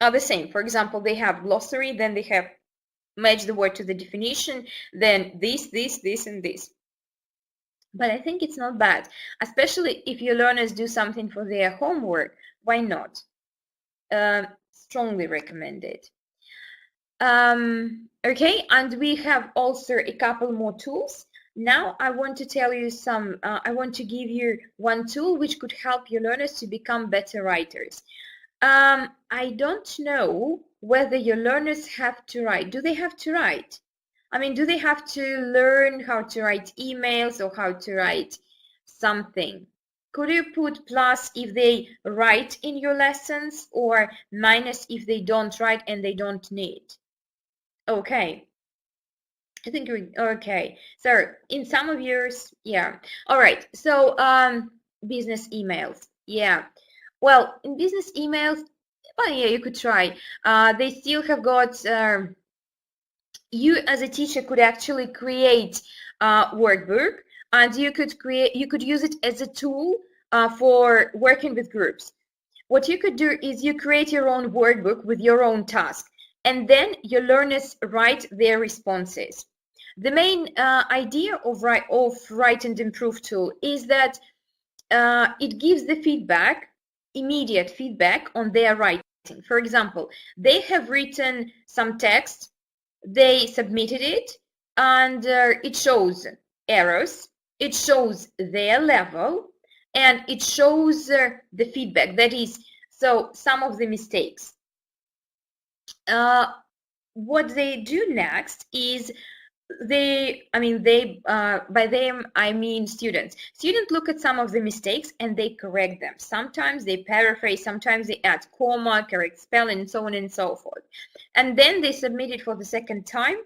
are the same. For example, they have glossary, then they have match the word to the definition, then this, and this. But I think it's not bad, especially if your learners do something for their homework. Why not? Strongly recommended. Okay, and we have also a couple more tools. Now I want to tell you I want to give you one tool which could help your learners to become better writers. I don't know whether your learners have to write. Do they have to write? I mean, do they have to learn how to write emails or how to write something? Could you put plus if they write in your lessons, or minus if they don't write and they don't need? Okay. I think okay. So in some of yours, yeah. All right. So business emails. Yeah. Well, in business emails, well, yeah, you could try. They still have got. You as a teacher could actually create a workbook, and you could use it as a tool for working with groups. What you could do is you create your own workbook with your own task, and then your learners write their responses. The main idea of Write and Improve tool is that it gives the feedback, immediate feedback on their writing. For example, they have written some text, they submitted it, and it shows errors, it shows their level, and it shows the feedback, that is, so some of the mistakes. What they do next is by them I mean students. Students look at some of the mistakes and they correct them. Sometimes they paraphrase, sometimes they add comma, correct spelling, and so on and so forth. And then they submit it for the second time,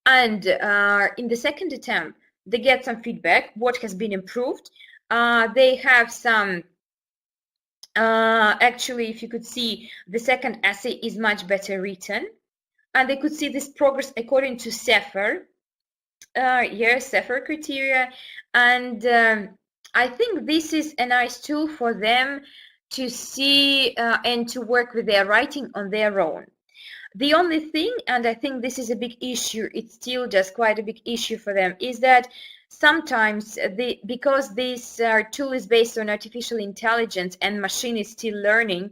and in the second attempt they get some feedback, what has been improved. They have some actually, if you could see, the second essay is much better written, and they could see this progress according to Cepher. Cepher criteria, and I think this is a nice tool for them to see and to work with their writing on their own. The only thing, and I think this is a big issue, it's still just quite a big issue for them, is that sometimes because this tool is based on artificial intelligence and machine is still learning,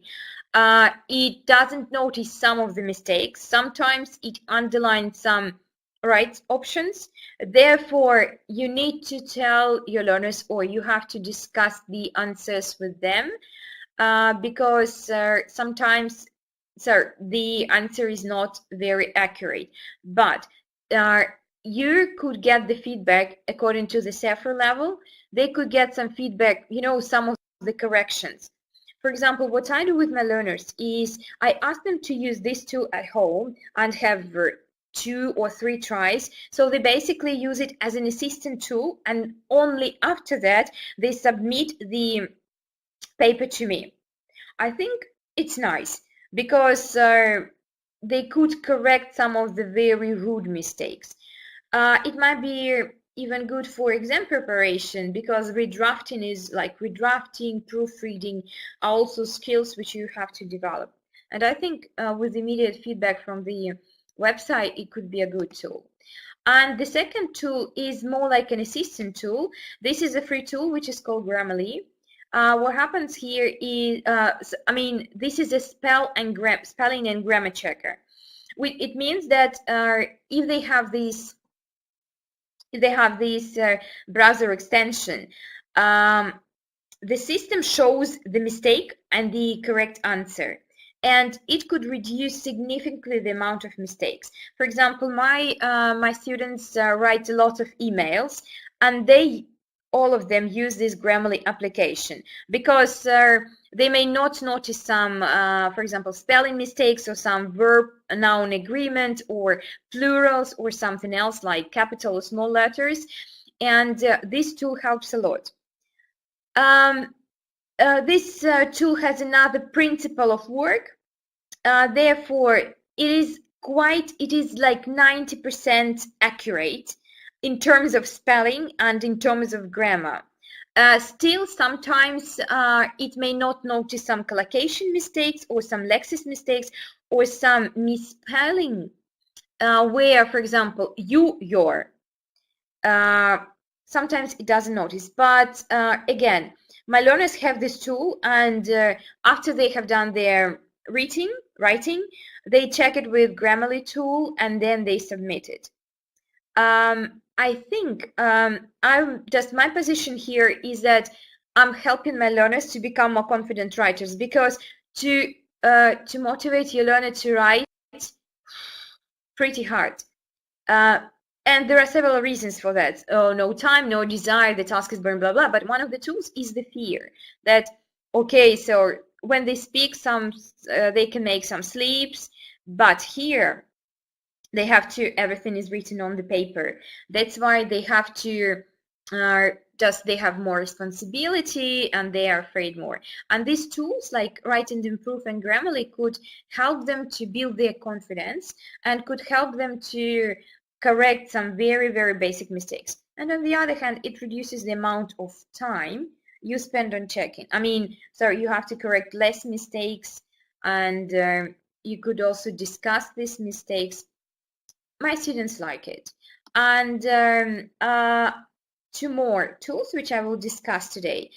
it doesn't notice some of the mistakes. Sometimes it underlines some right options. Therefore, you need to tell your learners, or you have to discuss the answers with them, because sometimes the answer is not very accurate. But you could get the feedback according to the CEFR level. They could get some feedback, some of the corrections. For example, what I do with my learners is I ask them to use this tool at home and have 2 or 3 tries. So they basically use it as an assistant tool, and only after that they submit the paper to me. I think it's nice because they could correct some of the very rude mistakes. It might be even good for exam preparation, because redrafting, proofreading are also skills which you have to develop. And I think with immediate feedback from the website, it could be a good tool. And the second tool is more like an assistant tool. This is a free tool which is called Grammarly. What happens here is, this is a spelling and grammar checker. It means that if they have this browser extension, the system shows the mistake and the correct answer, and it could reduce significantly the amount of mistakes. For example, my students write a lot of emails, and all of them use this Grammarly application because they may not notice some, for example, spelling mistakes or some verb-noun agreement or plurals or something else like capital or small letters, and this tool helps a lot. This tool has another principle of work. Therefore, it is like 90% accurate in terms of spelling and in terms of grammar. Still, sometimes it may not notice some collocation mistakes or some lexis mistakes or some misspelling where, for example, your. Sometimes it doesn't notice. But again, my learners have this tool, and after they have done their writing, they check it with Grammarly tool, and then they submit it. I think my position here is that I'm helping my learners to become more confident writers, because to motivate your learner to write, pretty hard. And there are several reasons for that. No time, no desire, the task is boring, blah, blah. But one of the tools is the fear that, okay, so when they speak, they can make some slips, but here they have to, everything is written on the paper. That's why they have to, they have more responsibility and they are afraid more. And these tools like Write and Improve and Grammarly could help them to build their confidence and could help them to correct some very, very basic mistakes. And on the other hand, it reduces the amount of time you spend on checking. So you have to correct less mistakes, and you could also discuss these mistakes. My students like it. And 2 more tools which I will discuss today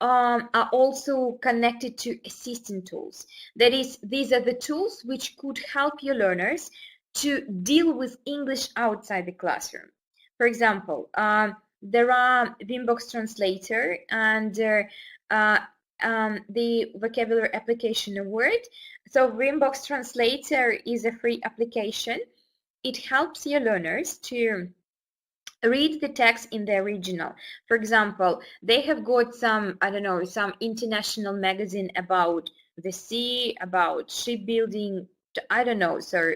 are also connected to assistant tools. That is, these are the tools which could help your learners to deal with English outside the classroom. For example, there are Vimbox Translator and the Vocabulary Application Award. So Vimbox Translator is a free application. It helps your learners to read the text in the original. For example, they have got some international magazine about the sea, about shipbuilding,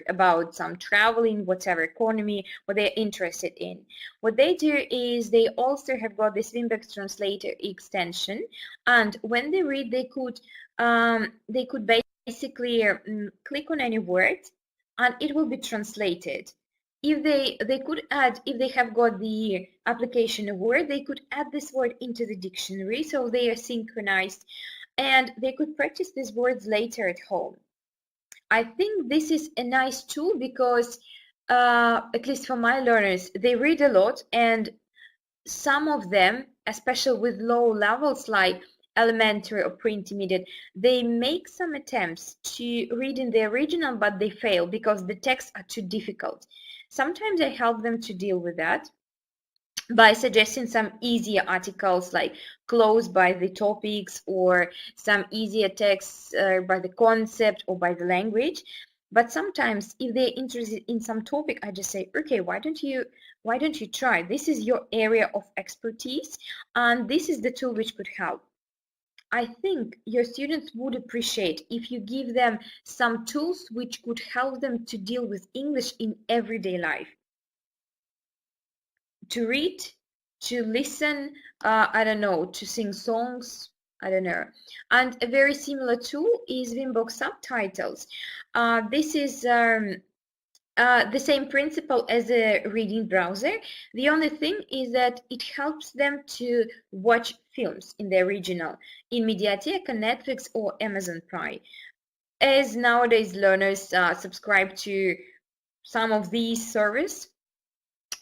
about some traveling, whatever, economy, what they're interested in. What they do is they also have got this Vimbox Translator extension, and when they read, they could basically click on any word, and it will be translated. If they could add, if they have got the application of word, they could add this word into the dictionary, so they are synchronized, and they could practice these words later at home. I think this is a nice tool because, at least for my learners, they read a lot, and some of them, especially with low levels like elementary or pre-intermediate, they make some attempts to read in the original, but they fail because the texts are too difficult. Sometimes I help them to deal with that by suggesting some easier articles like close by the topics, or some easier texts by the concept or by the language. But sometimes if they're interested in some topic, I just say, okay, why don't you try? This is your area of expertise, and this is the tool which could help. I think your students would appreciate if you give them some tools which could help them to deal with English in everyday life. To read, to listen, I don't know, to sing songs, I don't know. And a very similar tool is Wimbox subtitles. This is the same principle as a reading browser. The only thing is that it helps them to watch films in the original in Mediatek, Netflix, or Amazon Prime. As nowadays learners subscribe to some of these services,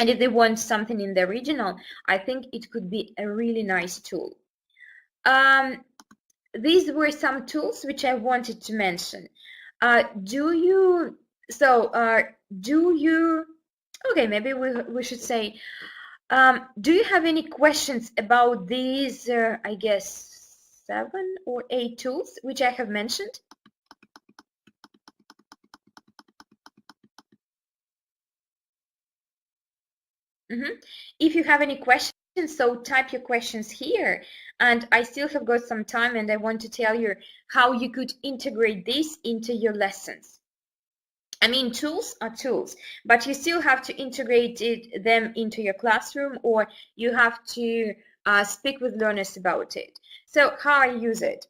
and if they want something in the original, I think it could be a really nice tool. These were some tools which I wanted to mention. Okay, maybe we should say, do you have any questions about these, I guess, 7 or 8 tools which I have mentioned? If you have any questions, so type your questions here, and I still have got some time, and I want to tell you how you could integrate this into your lessons. I mean, tools are tools, but you still have to integrate them into your classroom, or you have to speak with learners about it. So how I use it?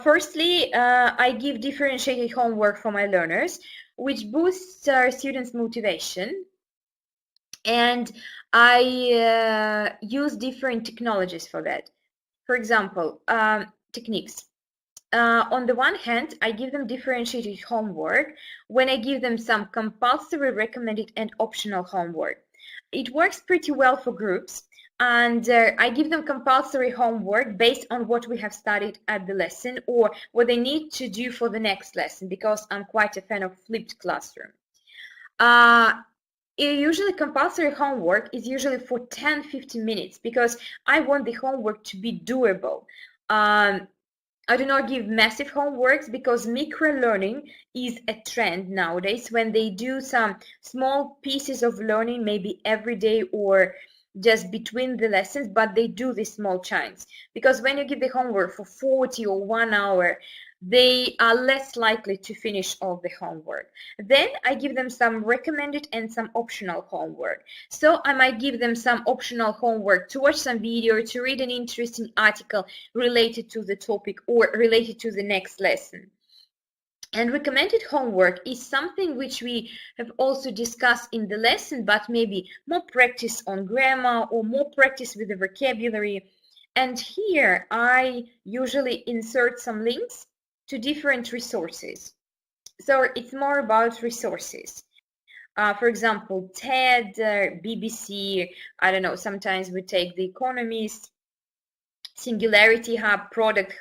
Firstly, I give differentiated homework for my learners, which boosts our students' motivation. And I use different technologies for that. For example, techniques. On the one hand, I give them differentiated homework when I give them some compulsory, recommended, and optional homework. It works pretty well for groups, and I give them compulsory homework based on what we have studied at the lesson or what they need to do for the next lesson, because I'm quite a fan of flipped classroom. Usually compulsory homework is usually for 10-15 minutes because I want the homework to be doable. I do not give massive homeworks because micro-learning is a trend nowadays, when they do some small pieces of learning, maybe every day or just between the lessons, but they do these small chunks. Because when you give the homework for 40 or 1 hour, they are less likely to finish all the homework. Then I give them some recommended and some optional homework. So I might give them some optional homework to watch some video, to read an interesting article related to the topic or related to the next lesson. And recommended homework is something which we have also discussed in the lesson, but maybe more practice on grammar or more practice with the vocabulary. And here I usually insert some links to different resources. So it's more about resources. For example, TED, BBC, I don't know, sometimes we take The Economist, Singularity Hub, Product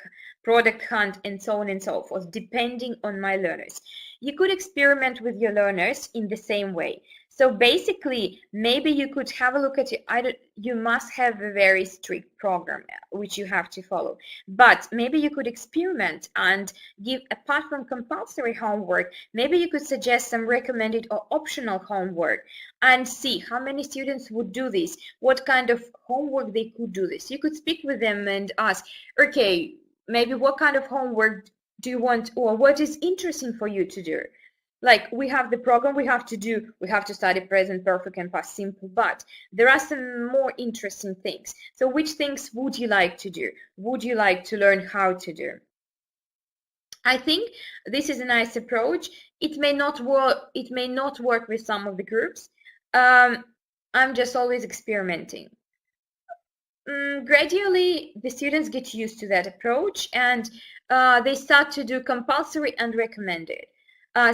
Hunt, and so on and so forth, depending on my learners. You could experiment with your learners in the same way. So basically, maybe you could have a look at it. You must have a very strict program which you have to follow. But maybe you could experiment and give, apart from compulsory homework, maybe you could suggest some recommended or optional homework and see how many students would do this, what kind of homework they could do this. You could speak with them and ask, okay, maybe what kind of homework do you want, or what is interesting for you to do? Like, we have the program we have to study present perfect and past simple, but there are some more interesting things. So which things would you like to do? Would you like to learn how to do? I think this is a nice approach. It may not work with some of the groups. I'm just always experimenting. Gradually, the students get used to that approach, and they start to do compulsory and recommended.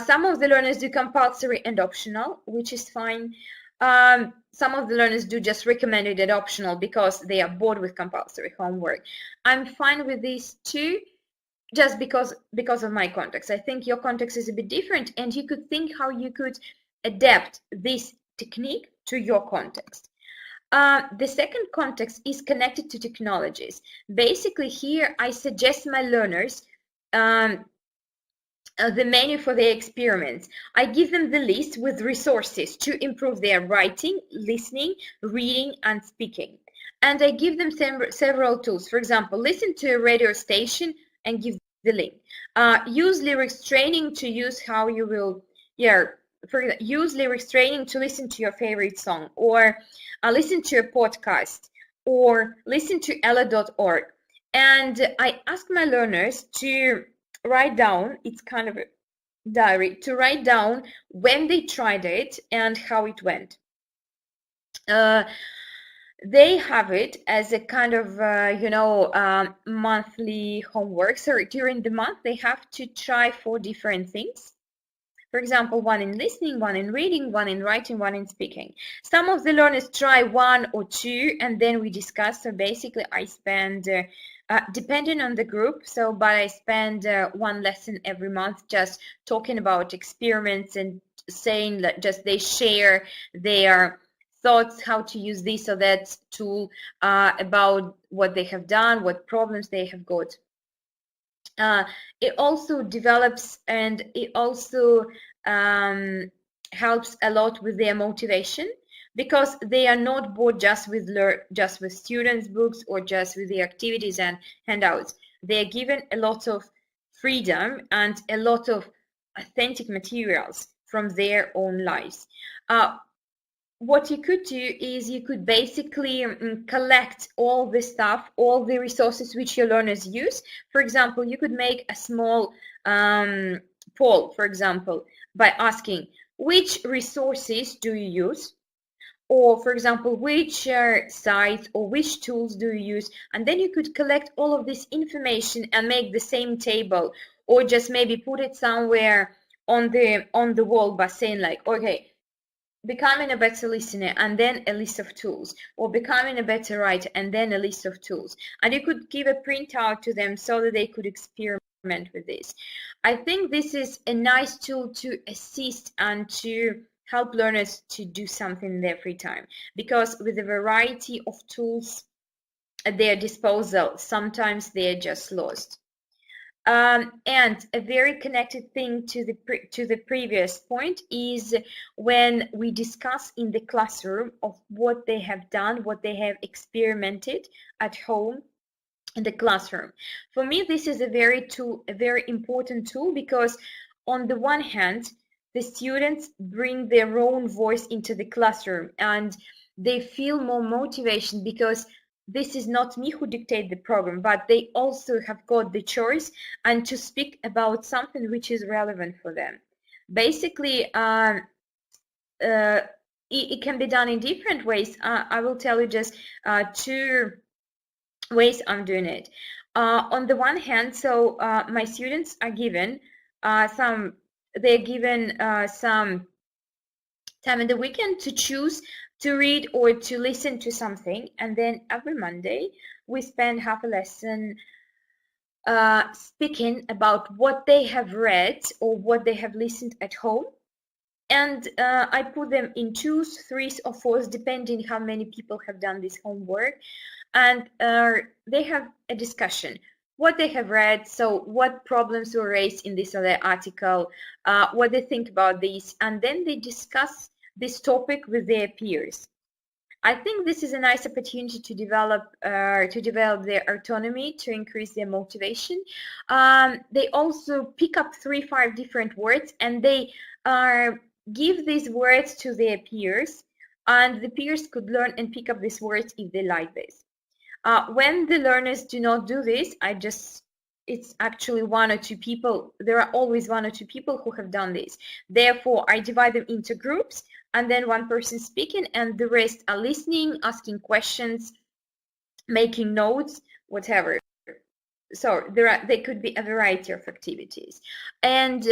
Some of the learners do compulsory and optional, which is fine. Some of the learners do just recommended and optional because they are bored with compulsory homework. I'm fine with these too, just because of my context. I think your context is a bit different, and you could think how you could adapt this technique to your context. The second context is connected to technologies. Basically, here I suggest my learners the menu for their experiments. I give them the list with resources to improve their writing, listening, reading, and speaking. And I give them several tools. For example, listen to a radio station and give the link. Use lyrics training to use how you will, use lyrics training to listen to your favorite song, or listen to a podcast, or listen to ella.org. And I ask my learners to write down, it's kind of a diary, to write down when they tried it and how it went. They have it as a kind of, monthly homework. So during the month, they have to try 4 different things. For example, 1 in listening, 1 in reading, 1 in writing, 1 in speaking. Some of the learners try 1 or 2, and then we discuss. So basically, I spend, depending on the group, but I spend 1 lesson every month just talking about experiments and saying that just they share their thoughts how to use this or that tool, about what they have done, what problems they have got. It also develops, and it also helps a lot with their motivation, because they are not bored just with students' books or just with the activities and handouts. They are given a lot of freedom and a lot of authentic materials from their own lives. What you could do is you could basically collect all the stuff, all the resources which your learners use. For example, you could make a small poll, for example, by asking, which resources do you use? Or, for example, which sites or which tools do you use? And then you could collect all of this information and make the same table, or just maybe put it somewhere on the wall by saying like, okay, becoming a better listener, and then a list of tools, or becoming a better writer, and then a list of tools. And you could give a printout to them so that they could experiment with this. I think this is a nice tool to assist and to help learners to do something in their free time, because with a variety of tools at their disposal, sometimes they're just lost. And a very connected thing to the previous point is when we discuss in the classroom of what they have done, what they have experimented at home in the classroom. For me, this is a very important tool, because on the one hand, the students bring their own voice into the classroom and they feel more motivation, because this is not me who dictate the program, but they also have got the choice and to speak about something which is relevant for them. Basically, it can be done in different ways. I will tell you just 2 ways I'm doing it. On the one hand, so my students are given some time in the weekend to choose to read or to listen to something, and then every Monday we spend half a lesson speaking about what they have read or what they have listened at home. And I put them in 2s, 3s, or 4s, depending how many people have done this homework. And they have a discussion, what they have read, so what problems were raised in this other article, what they think about this, and then they discuss this topic with their peers. I think this is a nice opportunity to develop their autonomy, to increase their motivation. They also pick up 3-5 different words, and they give these words to their peers, and the peers could learn and pick up these words if they like this. When the learners do not do this, it's actually 1 or 2 people. There are always 1 or 2 people who have done this. Therefore, I divide them into groups, and then 1 person speaking, and the rest are listening, asking questions, making notes, whatever. So there could be a variety of activities. And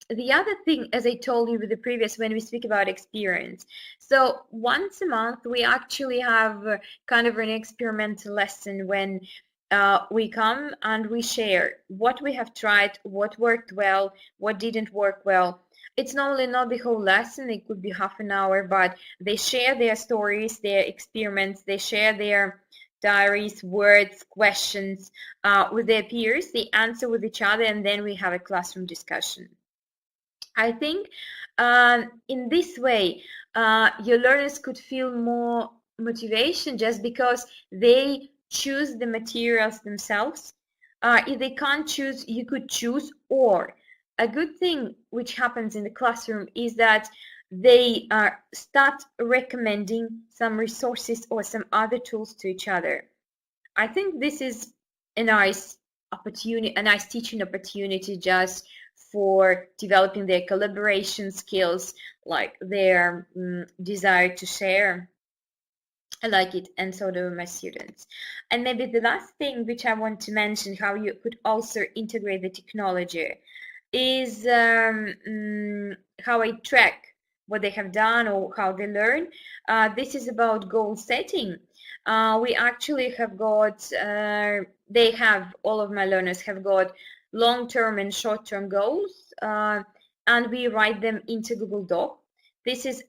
the other thing, as I told you with the previous, when we speak about experience, so once a month we actually have kind of an experimental lesson when we come and we share what we have tried, what worked well, what didn't work well. It's normally not the whole lesson, it could be half an hour, but they share their stories, their experiments, they share their diaries, words, questions with their peers, they answer with each other, and then we have a classroom discussion. I think in this way, your learners could feel more motivation just because they choose the materials themselves. If they can't choose, you could choose. Or a good thing which happens in the classroom is that they start recommending some resources or some other tools to each other. I think this is a nice opportunity, a nice teaching opportunity just for developing their collaboration skills, like their desire to share. I like it, and so do my students. And maybe the last thing which I want to mention, how you could also integrate the technology, is how I track what they have done or how they learn. This is about goal setting. We actually have got, all of my learners have got long-term and short-term goals, and we write them into Google Doc. This is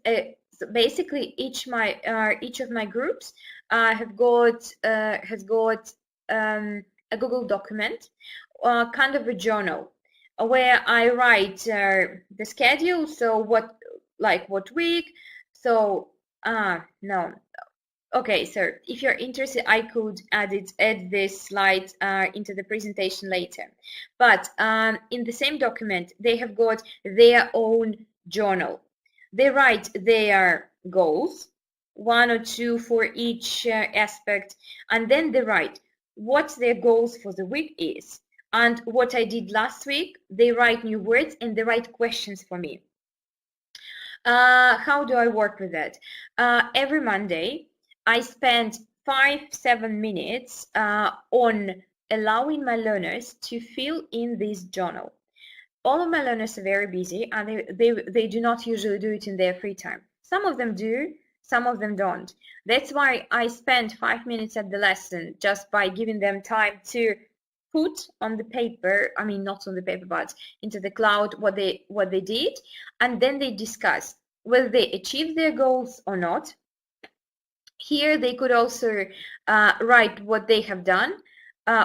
basically each of my groups has got a Google document, kind of a journal, where I write the schedule. So what week? So no. Okay, so if you're interested, I could add this slide into the presentation later. But in the same document, they have got their own journal. They write their goals, 1 or 2 for each aspect, and then they write what their goals for the week is. And what I did last week, they write new words and they write questions for me. How do I work with that? Every Monday, I spend 5-7 minutes on allowing my learners to fill in this journal. All of my learners are very busy, and they do not usually do it in their free time. Some of them do, some of them don't. That's why I spend 5 minutes at the lesson just by giving them time to put on the paper, I mean not on the paper, but into the cloud what they did, and then they discuss whether they achieved their goals or not. Here they could also write what they have done,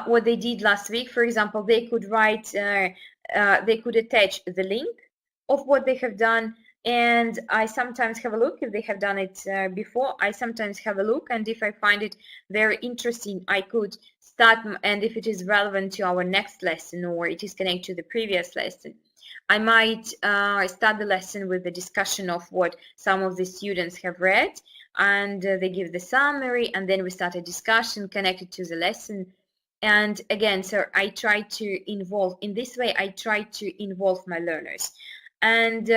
what they did last week. For example, they could write, they could attach the link of what they have done, and I sometimes have a look if they have done it before. I sometimes have a look, and if I find it very interesting, I could start, and if it is relevant to our next lesson or it is connected to the previous lesson, I might start the lesson with the discussion of what some of the students have read, and they give the summary, and then we start a discussion connected to the lesson. And again, so I try to involve, in this way, I try to involve my learners. And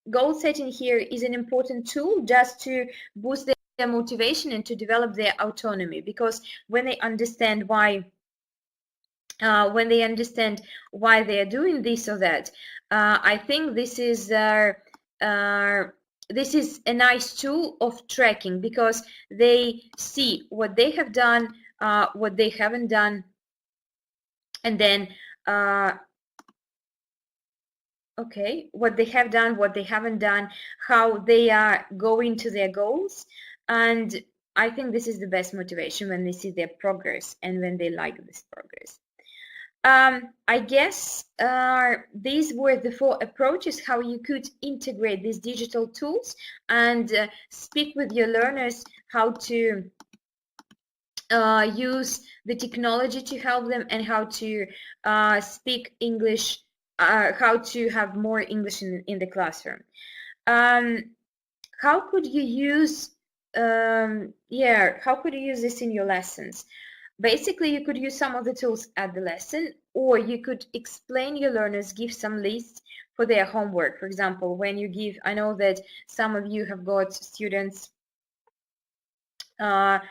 goal setting here is an important tool just to boost their motivation and to develop their autonomy, because when they understand why they are doing this or that, I think this is a nice tool of tracking, because they see what they have done, what they haven't done, and then what they have done, what they haven't done, how they are going to their goals. And I think this is the best motivation, when they see their progress and when they like this progress. I guess these were the 4 approaches how you could integrate these digital tools and speak with your learners how to use the technology to help them, and how to speak English, how to have more English in the classroom. How could you use how could you use this in your lessons? Basically, you could use some of the tools at the lesson, or you could explain your learners, give some lists for their homework. For example, when you give, I know that some of you have got students, all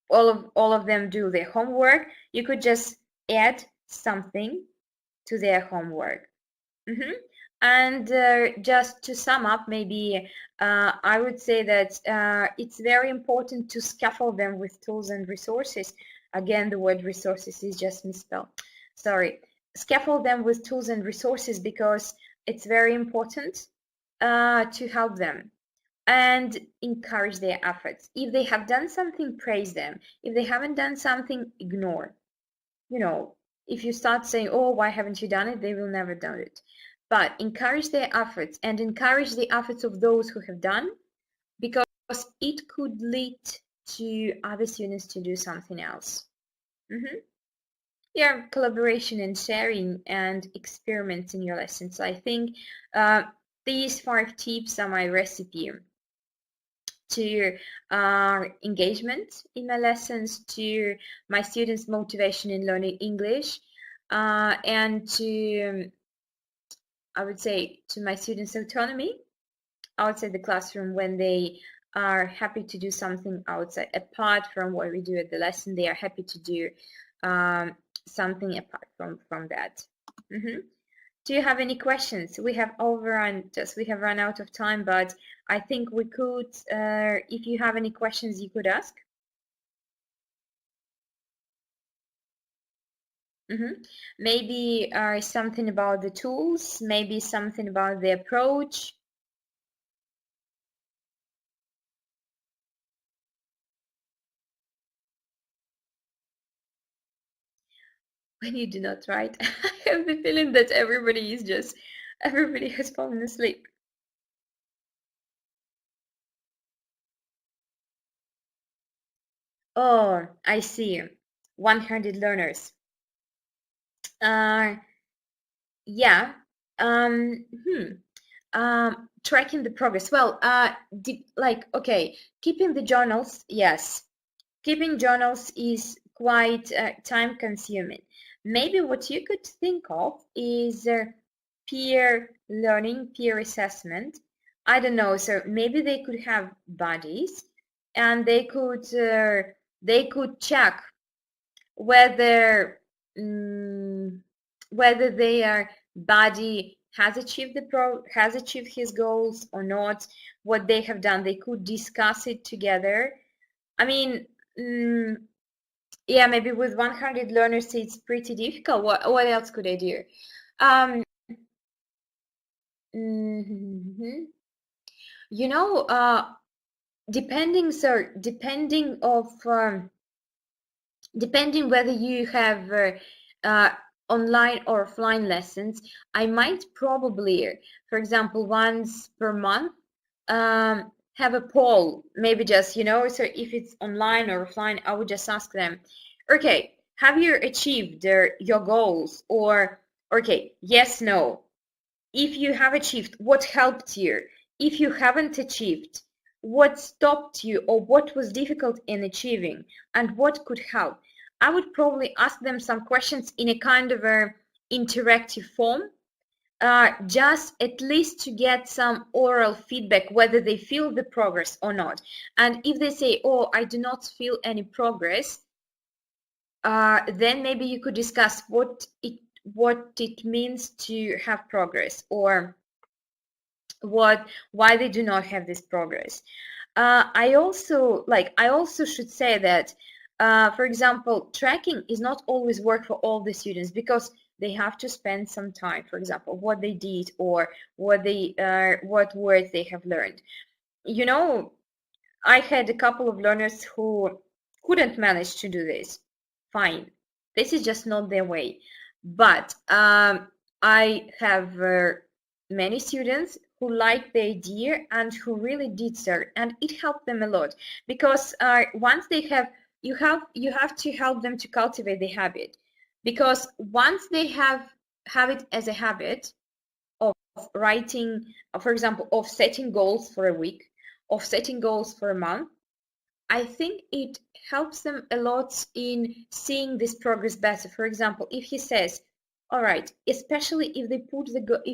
of them do their homework. You could just add something to their homework. And just to sum up, maybe I would say that it's very important to scaffold them with tools and resources. Again, the word resources is just misspelled. Sorry. Scaffold them with tools and resources because it's very important to help them and encourage their efforts. If they have done something, praise them. If they haven't done something, ignore. You know, if you start saying, oh, why haven't you done it? They will never do it. But encourage their efforts and encourage the efforts of those who have done, because it could lead to other students to do something else. Yeah, collaboration and sharing and experiments in your lessons. I think these 5 tips are my recipe to engagement in my lessons, to my students' motivation in learning English, and to, I would say, to my students' autonomy outside the classroom when they are happy to do something outside, apart from what we do at the lesson. They are happy to do something apart from that. Do you have any questions? We have run out of time, but I think we could, if you have any questions, you could ask. Maybe something about the tools, maybe something about the approach. When you do not write, I have the feeling that everybody has fallen asleep. Oh, I see. 100 learners. Yeah. Tracking the progress. Well, okay, keeping the journals, yes. Keeping journals is quite time consuming. Maybe what you could think of is peer learning, peer assessment. I don't know, so maybe they could have buddies and they could check whether their buddy has achieved his goals or not, what they have done. They could discuss it together. I mean, yeah, maybe with 100 learners it's pretty difficult. What else could I do? You know, depending whether you have online or offline lessons, I might probably, for example, once per month, have a poll, maybe just, you know, so if it's online or offline, I would just ask them, okay, have you achieved your goals? Or, okay, yes, no. If you have achieved, what helped you? If you haven't achieved, what stopped you or what was difficult in achieving and what could help? I would probably ask them some questions in a kind of a interactive form, just at least to get some oral feedback whether they feel the progress or not. And if they say, oh, I do not feel any progress, then maybe you could discuss what it means to have progress, or why they do not have this progress. I also should say that, for example, tracking is not always work for all the students, because they have to spend some time, for example, what they did or what words they have learned. You know, I had a couple of learners who couldn't manage to do this. Fine, this is just not their way. But I have many students who liked the idea and who really did so, and it helped them a lot, because once they have, you have to help them to cultivate the habit, because once they have it as a habit of writing, for example, of setting goals for a week, of setting goals for a month, I think it helps them a lot in seeing this progress better. For example, if he says, all right, especially if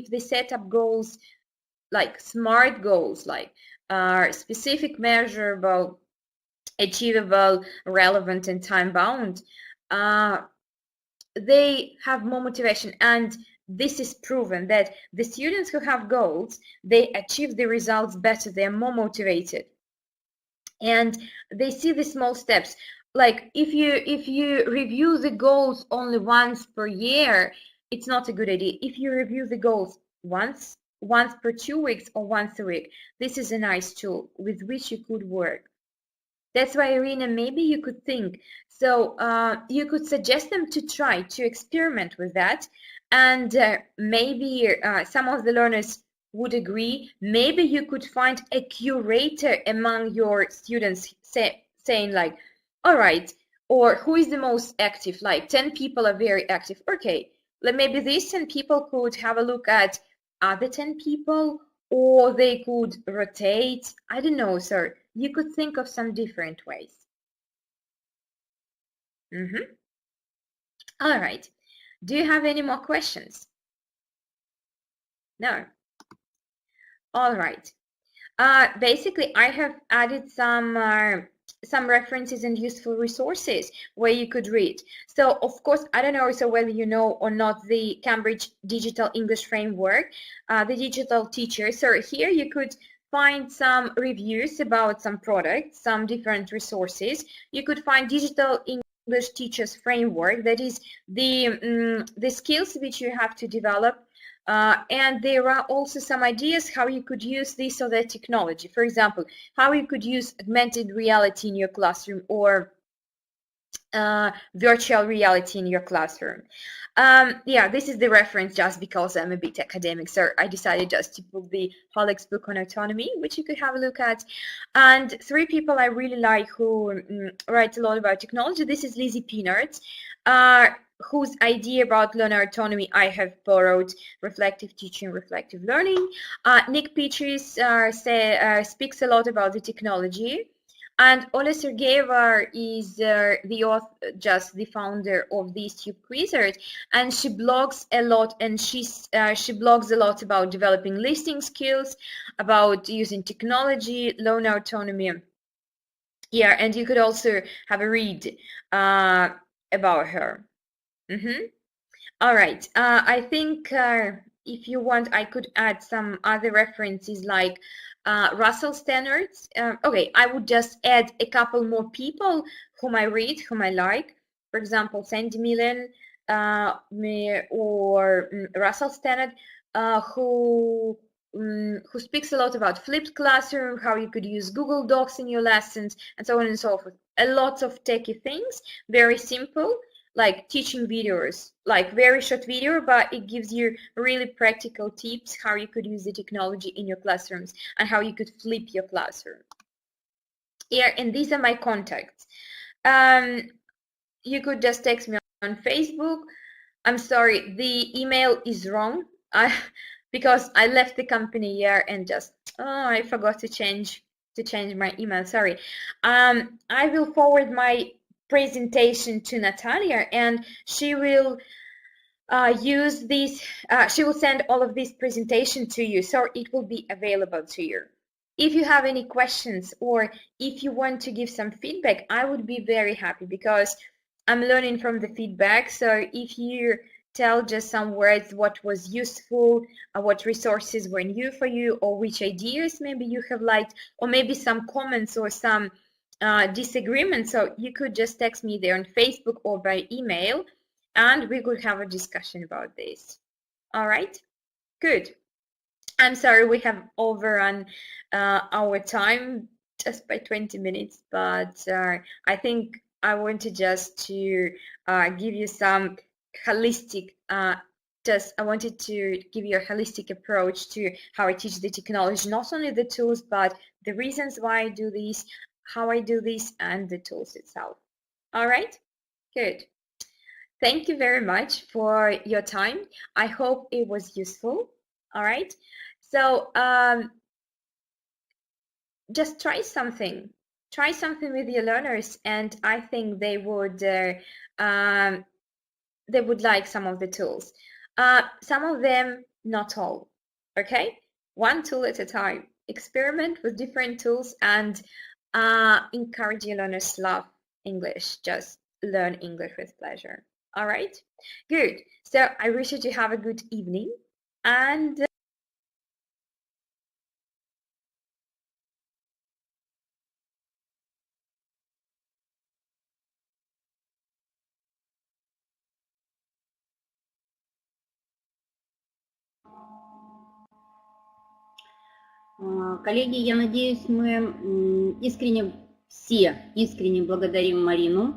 they set up goals, like SMART goals, like specific, measurable, achievable, relevant, and time bound, they have more motivation. And this is proven that the students who have goals, they achieve the results better, they're more motivated, and they see the small steps. Like if you review the goals only once per year, it's not a good idea. If you review the goals once per 2 weeks or once a week, this is a nice tool with which you could work. That's why, Irina, maybe you could think. So you could suggest them to try to experiment with that. And maybe some of the learners would agree. Maybe you could find a curator among your students saying like, all right, or who is the most active? Like 10 people are very active. Okay, maybe these 10 people could have a look at other 10 people, or they could rotate. I don't know, sir. You could think of some different ways. All right. Do you have any more questions? No. All right. Basically, I have added some references and useful resources where you could read. So, of course, I don't know so whether you know or not the Cambridge Digital English Framework, the digital teacher. So here you could find some reviews about some products, some different resources. You could find Digital English Teachers Framework, that is the skills which you have to develop. And there are also some ideas how you could use this or that technology. For example, how you could use augmented reality in your classroom or virtual reality in your classroom. Yeah, this is the reference just because I'm a bit academic, so I decided just to put the Hollick's book on autonomy, which you could have a look at. And 3 people I really like who write a lot about technology. This is Lizzie Pinard, whose idea about learner autonomy I have borrowed, reflective teaching, reflective learning. Nick Petries speaks a lot about the technology. And Ola Sergeyeva is the author, just the founder of the Tube Quizzers, and she blogs a lot, and she blogs a lot about developing listening skills, about using technology, learner autonomy. Yeah, and you could also have a read about her. All right, I think if you want, I could add some other references like Russell standards. Okay, I would just add a couple more people whom I read, whom I like. For example, Sandy Millen or Russell Stannard, who speaks a lot about flipped classroom, how you could use Google Docs in your lessons, and so on and so forth. A lot of techie things, very simple, like teaching videos, like very short video, but it gives you really practical tips how you could use the technology in your classrooms and how you could flip your classroom. Yeah, and these are my contacts. You could just text me on Facebook. I'm sorry, the email is wrong because I left the company here and just, I forgot to change my email, sorry. I will forward my presentation to Natalia, and she will use this, she will send all of this presentation to you, so it will be available to you. If you have any questions or if you want to give some feedback, I would be very happy because I'm learning from the feedback. So if you tell just some words, what was useful, what resources were new for you, or which ideas maybe you have liked, or maybe some comments or some disagreement, so you could just text me there on Facebook or by email, and we could have a discussion about this. All right, good. I'm sorry we have overrun our time just by 20 minutes, but I think I wanted just to give you some holistic I wanted to give you a holistic approach to how I teach the technology, not only the tools, but the reasons why I do this, how I do this, and the tools itself. All right, good. Thank you very much for your time. I hope it was useful. All right, so just try something with your learners, and I think they would like some of the tools. Some of them, not all. Okay, one tool at a time. Experiment with different tools and encourage your learners to love English. Just learn English with pleasure. All right, good. So I wish you to have a good evening and коллеги, я надеюсь, мы все искренне благодарим Марину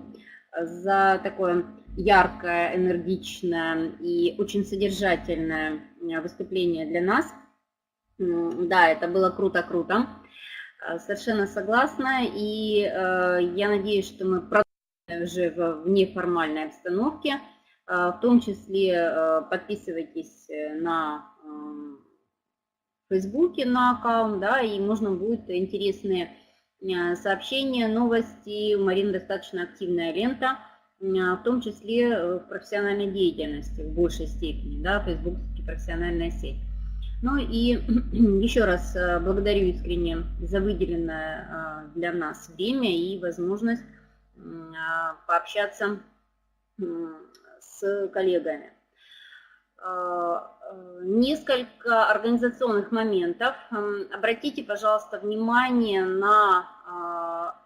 за такое яркое, энергичное и очень содержательное выступление для нас. Да, это было круто-круто. Совершенно согласна. И я надеюсь, что мы продолжим уже в неформальной обстановке. В том числе подписывайтесь на Фейсбуке на аккаунт, да, и можно будет интересные сообщения, новости. У Марины достаточно активная лента, в том числе в профессиональной деятельности в большей степени, да, Фейсбук профессиональная сеть. Ну и еще раз благодарю искренне за выделенное для нас время и возможность пообщаться с коллегами. Несколько организационных моментов. Обратите, пожалуйста, внимание на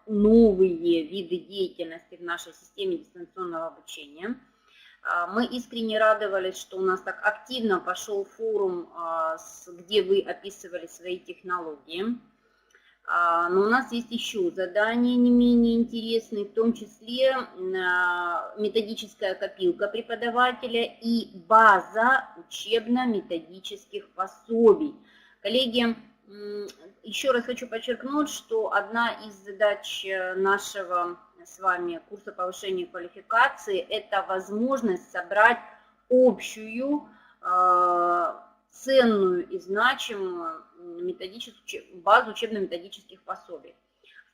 новые виды деятельности в нашей системе дистанционного обучения. Мы искренне радовались, что у нас так активно пошел форум, где вы описывали свои технологии. Но у нас есть еще задания не менее интересные, в том числе методическая копилка преподавателя и база учебно-методических пособий. Коллеги, еще раз хочу подчеркнуть, что одна из задач нашего с вами курса повышения квалификации – это возможность собрать общую, ценную и значимую базу учебно-методических пособий.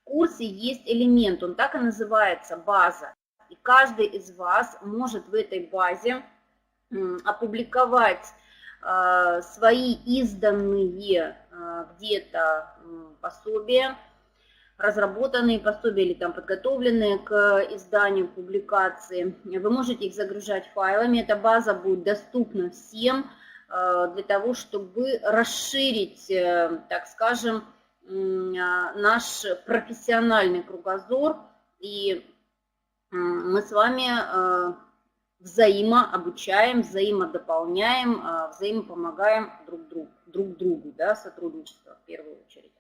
В курсе есть элемент, он так и называется, база. И каждый из вас может в этой базе опубликовать свои изданные где-то пособия, разработанные пособия или там подготовленные к изданию публикации. Вы можете их загружать файлами, эта база будет доступна всем для того, чтобы расширить, так скажем, наш профессиональный кругозор, и мы с вами взаимообучаем, взаимодополняем, взаимопомогаем друг другу, да, сотрудничество в первую очередь.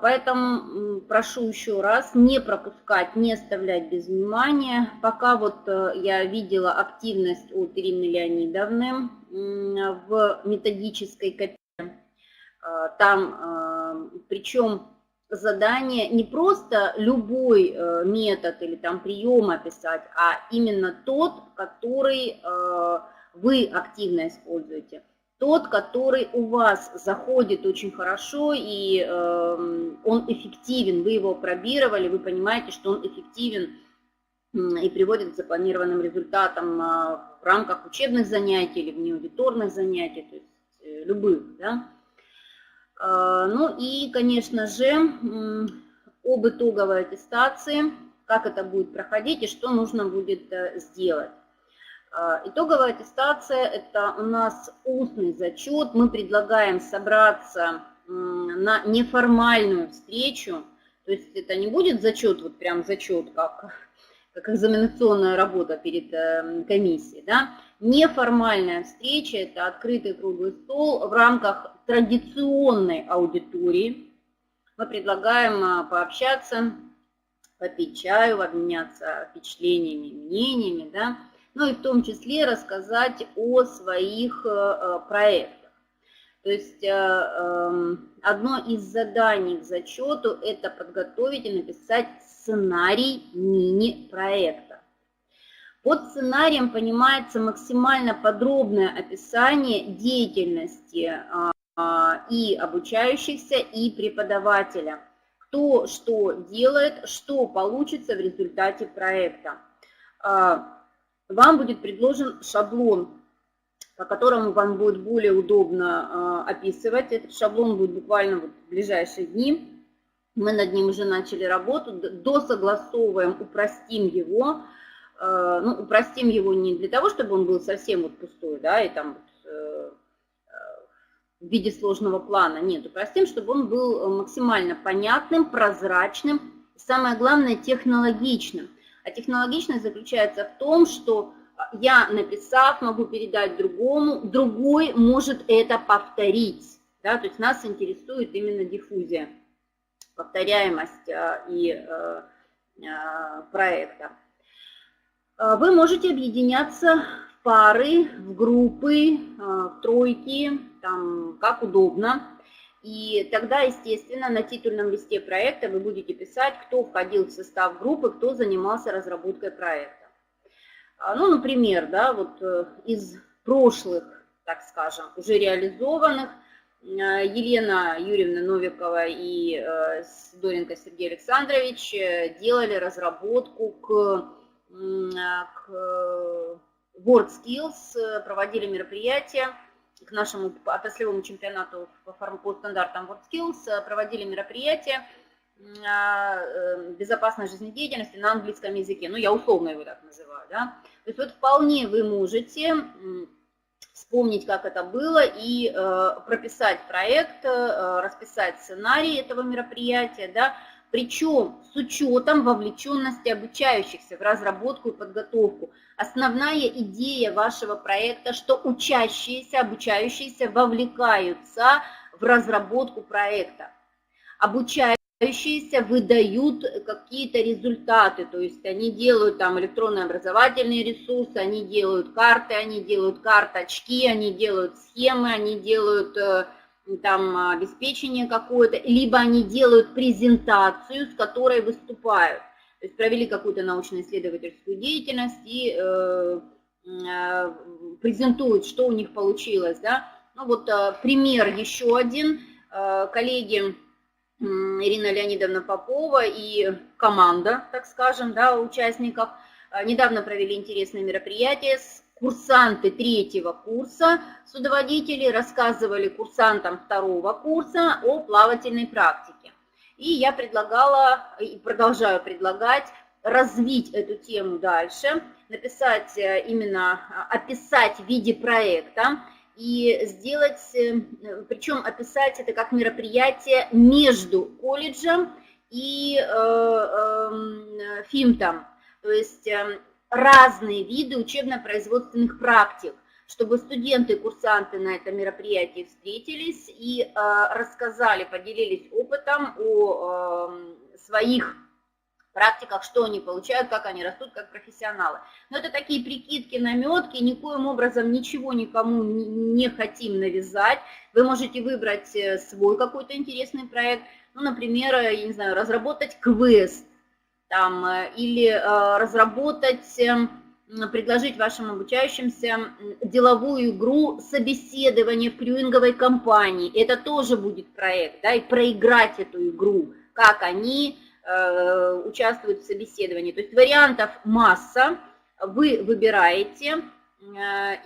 Поэтому прошу еще раз не пропускать, не оставлять без внимания. Пока вот я видела активность от Ирины Леонидовны в методической копии. Там, причем задание не просто любой метод или там прием описать, а именно тот, который вы активно используете. Тот, который у вас заходит очень хорошо и он эффективен, вы его опробировали, вы понимаете, что он эффективен и приводит к запланированным результатам в рамках учебных занятий или внеаудиторных занятий, то есть любых, да. Ну и, конечно же, об итоговой аттестации, как это будет проходить и что нужно будет сделать. Итоговая аттестация – это у нас устный зачет. Мы предлагаем собраться на неформальную встречу. То есть это не будет зачет, вот прям зачет, как экзаменационная работа перед комиссией. Да? Неформальная встреча – это открытый круглый стол в рамках традиционной аудитории. Мы предлагаем пообщаться, попить чаю, обменяться впечатлениями, мнениями, да? Ну и в том числе рассказать о своих проектах. То есть одно из заданий к зачету – это подготовить и написать сценарий мини-проекта. Под сценарием понимается максимально подробное описание деятельности и обучающихся, и преподавателя. Кто что делает, что получится в результате проекта. Вам будет предложен шаблон, по которому вам будет более удобно описывать. Этот шаблон будет буквально вот в ближайшие дни. Мы над ним уже начали работу, досогласовываем, упростим его. ну, упростим его не для того, чтобы он был совсем вот пустой, да, и там в виде сложного плана, нет, упростим, чтобы он был максимально понятным, прозрачным, и самое главное, технологичным. А технологичность заключается в том, что я, написав, могу передать другому, другой может это повторить. Да? То есть нас интересует именно диффузия, повторяемость и проекта. Вы можете объединяться в пары, в группы, в тройки, там, как удобно. И тогда, естественно, на титульном листе проекта вы будете писать, кто входил в состав группы, кто занимался разработкой проекта. Ну, например, да, вот из прошлых, так скажем, уже реализованных, Елена Юрьевна Новикова и Сидоренко Сергей Александрович делали разработку к WorldSkills, проводили мероприятия к нашему отраслевому чемпионату по стандартам WorldSkills, проводили мероприятия безопасной жизнедеятельности на английском языке. Ну, я условно его так называю, да. То есть вот вполне вы можете вспомнить, как это было, и прописать проект, расписать сценарий этого мероприятия, да, причем с учетом вовлеченности обучающихся в разработку и подготовку. Основная идея вашего проекта, что учащиеся, обучающиеся вовлекаются в разработку проекта. Обучающиеся выдают какие-то результаты, то есть они делают там электронные образовательные ресурсы, они делают карты, они делают карточки, они делают схемы, они делают там обеспечение какое-то, либо они делают презентацию, с которой выступают. То есть провели какую-то научно-исследовательскую деятельность и презентуют, что у них получилось. Да? Ну вот пример еще один. Коллеги Ирина Леонидовна Попова и команда, так скажем, да, участников, недавно провели интересное мероприятие. Курсанты 3-го курса судоводителей рассказывали курсантам 2-го курса о плавательной практике. И я предлагала, и продолжаю предлагать, развить эту тему дальше, написать именно, описать в виде проекта и сделать, причем описать это как мероприятие между колледжем и ФИМТом, то есть разные виды учебно-производственных практик, чтобы студенты и курсанты на этом мероприятии встретились и рассказали, поделились опытом о своих практиках, что они получают, как они растут как профессионалы. Но это такие прикидки, наметки, никоим образом ничего никому не хотим навязать. Вы можете выбрать свой какой-то интересный проект, ну, например, я не знаю, разработать квест, там, или разработать, предложить вашим обучающимся деловую игру собеседования в крюинговой компании. Это тоже будет проект, да, и проиграть эту игру, как они участвуют в собеседовании. То есть вариантов масса, вы выбираете,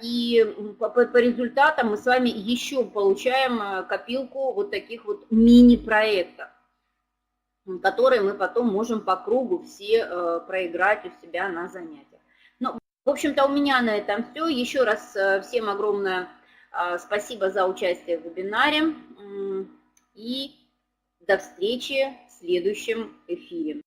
и по результатам мы с вами еще получаем копилку вот таких вот мини-проектов, которые мы потом можем по кругу все проиграть у себя на занятиях. Ну, в общем-то, у меня на этом все. Еще раз всем огромное спасибо за участие в вебинаре и до встречи в следующем эфире.